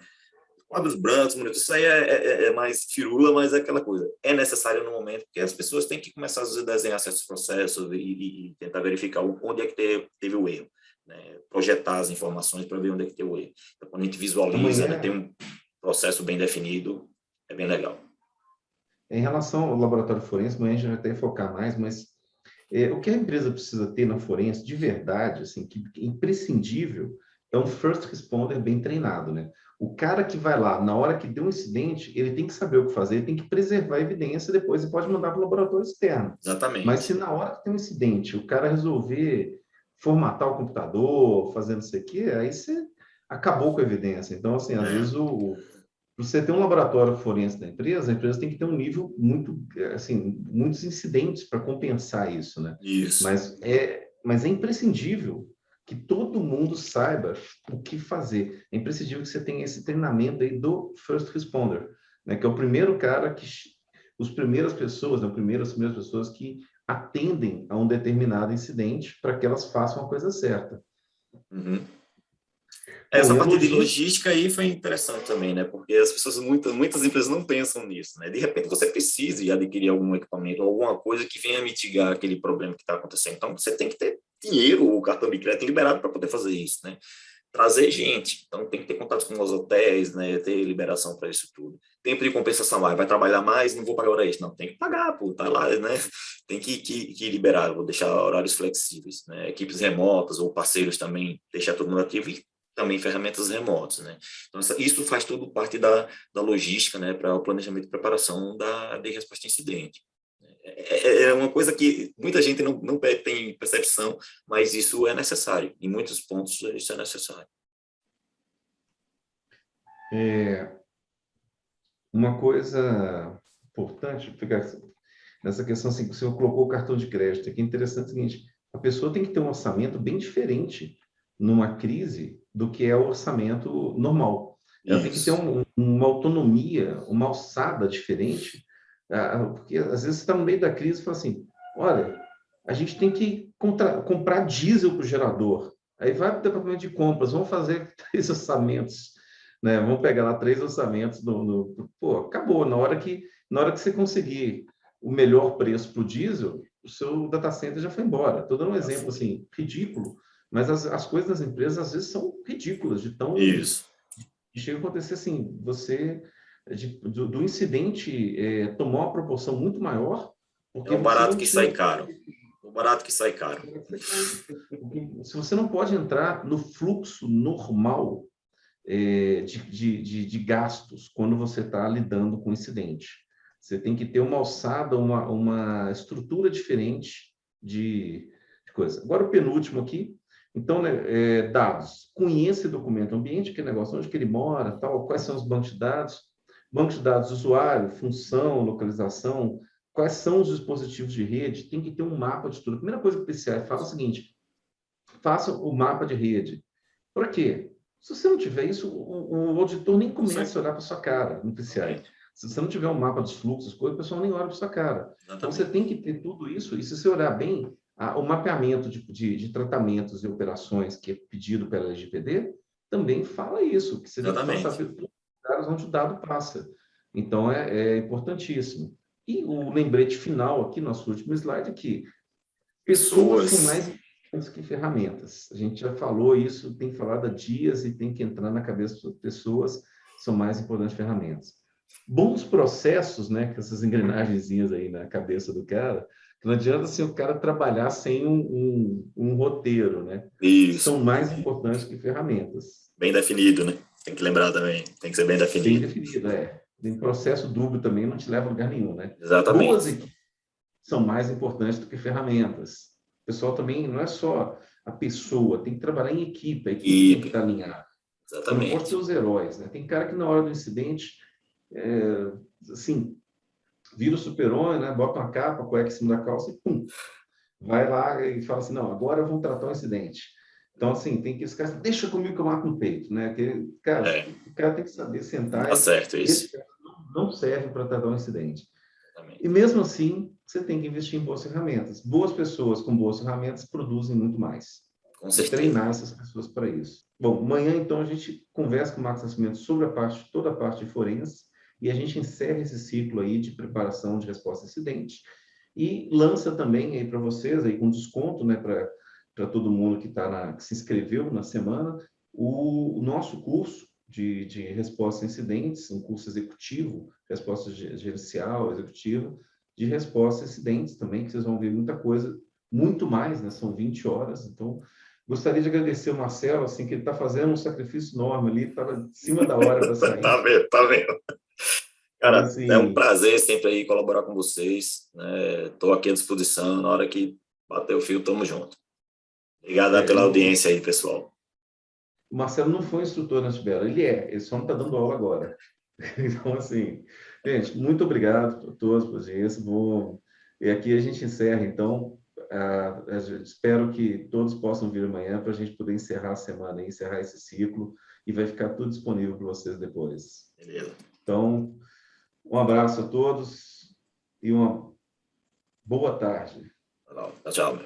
Quadros brancos, isso aí é mais firula, mas é aquela coisa. É necessário no momento, porque as pessoas têm que começar a desenhar certos processos e tentar verificar onde é que teve o erro, né? Projetar as informações para ver onde é que teve o erro. Então, quando a gente visualiza, né, tem um processo bem definido, é bem legal. Em relação ao laboratório forense, amanhã a gente vai até focar mais, mas o que a empresa precisa ter na forense, de verdade, assim, que é imprescindível, é um first responder bem treinado, né? O cara que vai lá, na hora que deu um incidente, ele tem que saber o que fazer, ele tem que preservar a evidência, depois ele pode mandar para o laboratório externo. Exatamente. Mas se na hora que tem um incidente, o cara resolver formatar o computador, fazendo isso aqui, aí você acabou com a evidência. Então, assim, às vezes você ter um laboratório forense da empresa, a empresa tem que ter um nível muito, assim, muitos incidentes para compensar isso, né? Isso. Mas é imprescindível que todo mundo saiba o que fazer. É imprescindível que você tenha esse treinamento aí do first responder, né? Que é o primeiro cara as primeiras pessoas que atendem a um determinado incidente para que elas façam a coisa certa. Uhum. Essa parte de logística aí foi interessante também, né? Porque as pessoas, muitas empresas não pensam nisso, né? De repente você precisa adquirir algum equipamento, alguma coisa que venha mitigar aquele problema que está acontecendo. Então você tem que ter dinheiro, o cartão de crédito liberado para poder fazer isso, né? trazer gente. Então, tem que ter contato com os hotéis, né? Ter liberação para isso tudo. Tempo de compensação, vai trabalhar mais, não vou pagar hora extra. Não, tem que pagar, pô, tá lá, né? Tem que liberar, vou deixar horários flexíveis, né? Equipes remotas ou parceiros também, deixar todo mundo ativo e também ferramentas remotas, né? Então, isso faz tudo parte da logística, né? Para o planejamento e preparação de resposta a incidente. É uma coisa que muita gente não tem percepção, mas isso é necessário. Em muitos pontos, isso é necessário. Uma coisa importante, ficar nessa questão assim, que o senhor colocou o cartão de crédito, é que é interessante o seguinte, a pessoa tem que ter um orçamento bem diferente numa crise do que é o orçamento normal. Ela tem que ter uma autonomia, uma alçada diferente, porque às vezes você está no meio da crise e fala assim, olha, a gente tem que comprar diesel para o gerador. Aí vai para o departamento de compras, vamos fazer 3 orçamentos, né? Vamos pegar lá 3 orçamentos, pô, acabou. Na hora que você conseguir o melhor preço para o diesel, o seu data center já foi embora. Estou dando um exemplo assim, ridículo, mas as coisas das empresas às vezes são ridículas, de tão... Isso. Chega a acontecer assim, do incidente tomou uma proporção muito maior, porque é um barato que sai caro. O barato que sai caro. Se você não pode entrar no fluxo normal de gastos quando você está lidando com incidente, você tem que ter uma alçada, uma estrutura diferente de coisa. Agora, o penúltimo aqui. Então, né, dados. Conheça e documenta o ambiente, que negócio, onde que ele mora, tal, quais são os bancos de dados. Banco de dados usuário, função, localização, quais são os dispositivos de rede, tem que ter um mapa de tudo. A primeira coisa que o PCI fala é o seguinte, faça o mapa de rede. Para quê? Se você não tiver isso, o auditor nem começa a olhar para sua cara no PCI. Se você não tiver um mapa dos fluxos, o pessoal nem olha para sua cara. Então, você tem que ter tudo isso, e se você olhar bem, o mapeamento de tratamentos e operações que é pedido pela LGPD também fala isso, que você tem que saber todos os lugares onde o dado passa. Então, é importantíssimo. E o lembrete final aqui, nosso último slide, é que pessoas são mais importantes que ferramentas. A gente já falou isso, tem falado há dias e tem que entrar na cabeça das pessoas, são mais importantes que ferramentas. Bons processos, né, com essas engrenagenzinhas aí na cabeça do cara, que não adianta assim, o cara trabalhar sem um roteiro, né? Isso. São mais importantes que ferramentas. Bem definido, né? Tem que lembrar também, tem que ser bem definido. Bem definido, Em processo dúbio também não te leva a lugar nenhum, né? Exatamente. Boas equipes são mais importantes do que ferramentas. O pessoal também não é só a pessoa, tem que trabalhar em equipe, a equipe tem que estar alinhada. Exatamente. Não pode ser os heróis, né? Tem cara que na hora do incidente, assim, vira o super-homem, né? Bota uma capa, cueca em cima da calça e pum, vai lá e fala assim, não, agora vamos tratar o incidente. Então, assim, tem que esse cara, deixa comigo que eu mato no peito, né? Que, cara, o cara tem que saber sentar. Tá certo, isso. Esse cara não serve para tratar um incidente. E mesmo assim, você tem que investir em boas ferramentas. Boas pessoas com boas ferramentas produzem muito mais. Com certeza. Treinar essas pessoas para isso. Bom, amanhã, então, a gente conversa com o Marcos Nascimento sobre toda a parte de forense, e a gente encerra esse ciclo aí de preparação de resposta a incidente, e lança também aí para vocês, aí com desconto, né, para todo mundo que se inscreveu na semana, o nosso curso de resposta a incidentes, um curso executivo, resposta gerencial, executiva, de resposta a incidentes também, que vocês vão ver muita coisa, muito mais, né? São 20 horas. Então, gostaria de agradecer o Marcelo, assim, que ele está fazendo um sacrifício enorme ali, estava em cima da hora para sair. Tá vendo. Cara, assim, é um prazer sempre aí colaborar com vocês. Estou aqui à disposição. Na hora que bater o fio, tamo junto. Obrigado pela audiência aí, pessoal. O Marcelo não foi instrutor na Tibela, ele só não está dando aula agora. Então, assim, gente, muito obrigado a todos por isso. E aqui a gente encerra, então, espero que todos possam vir amanhã para a gente poder encerrar a semana, encerrar esse ciclo, e vai ficar tudo disponível para vocês depois. Beleza. Então, um abraço a todos e uma boa tarde. Tchau. Tchau.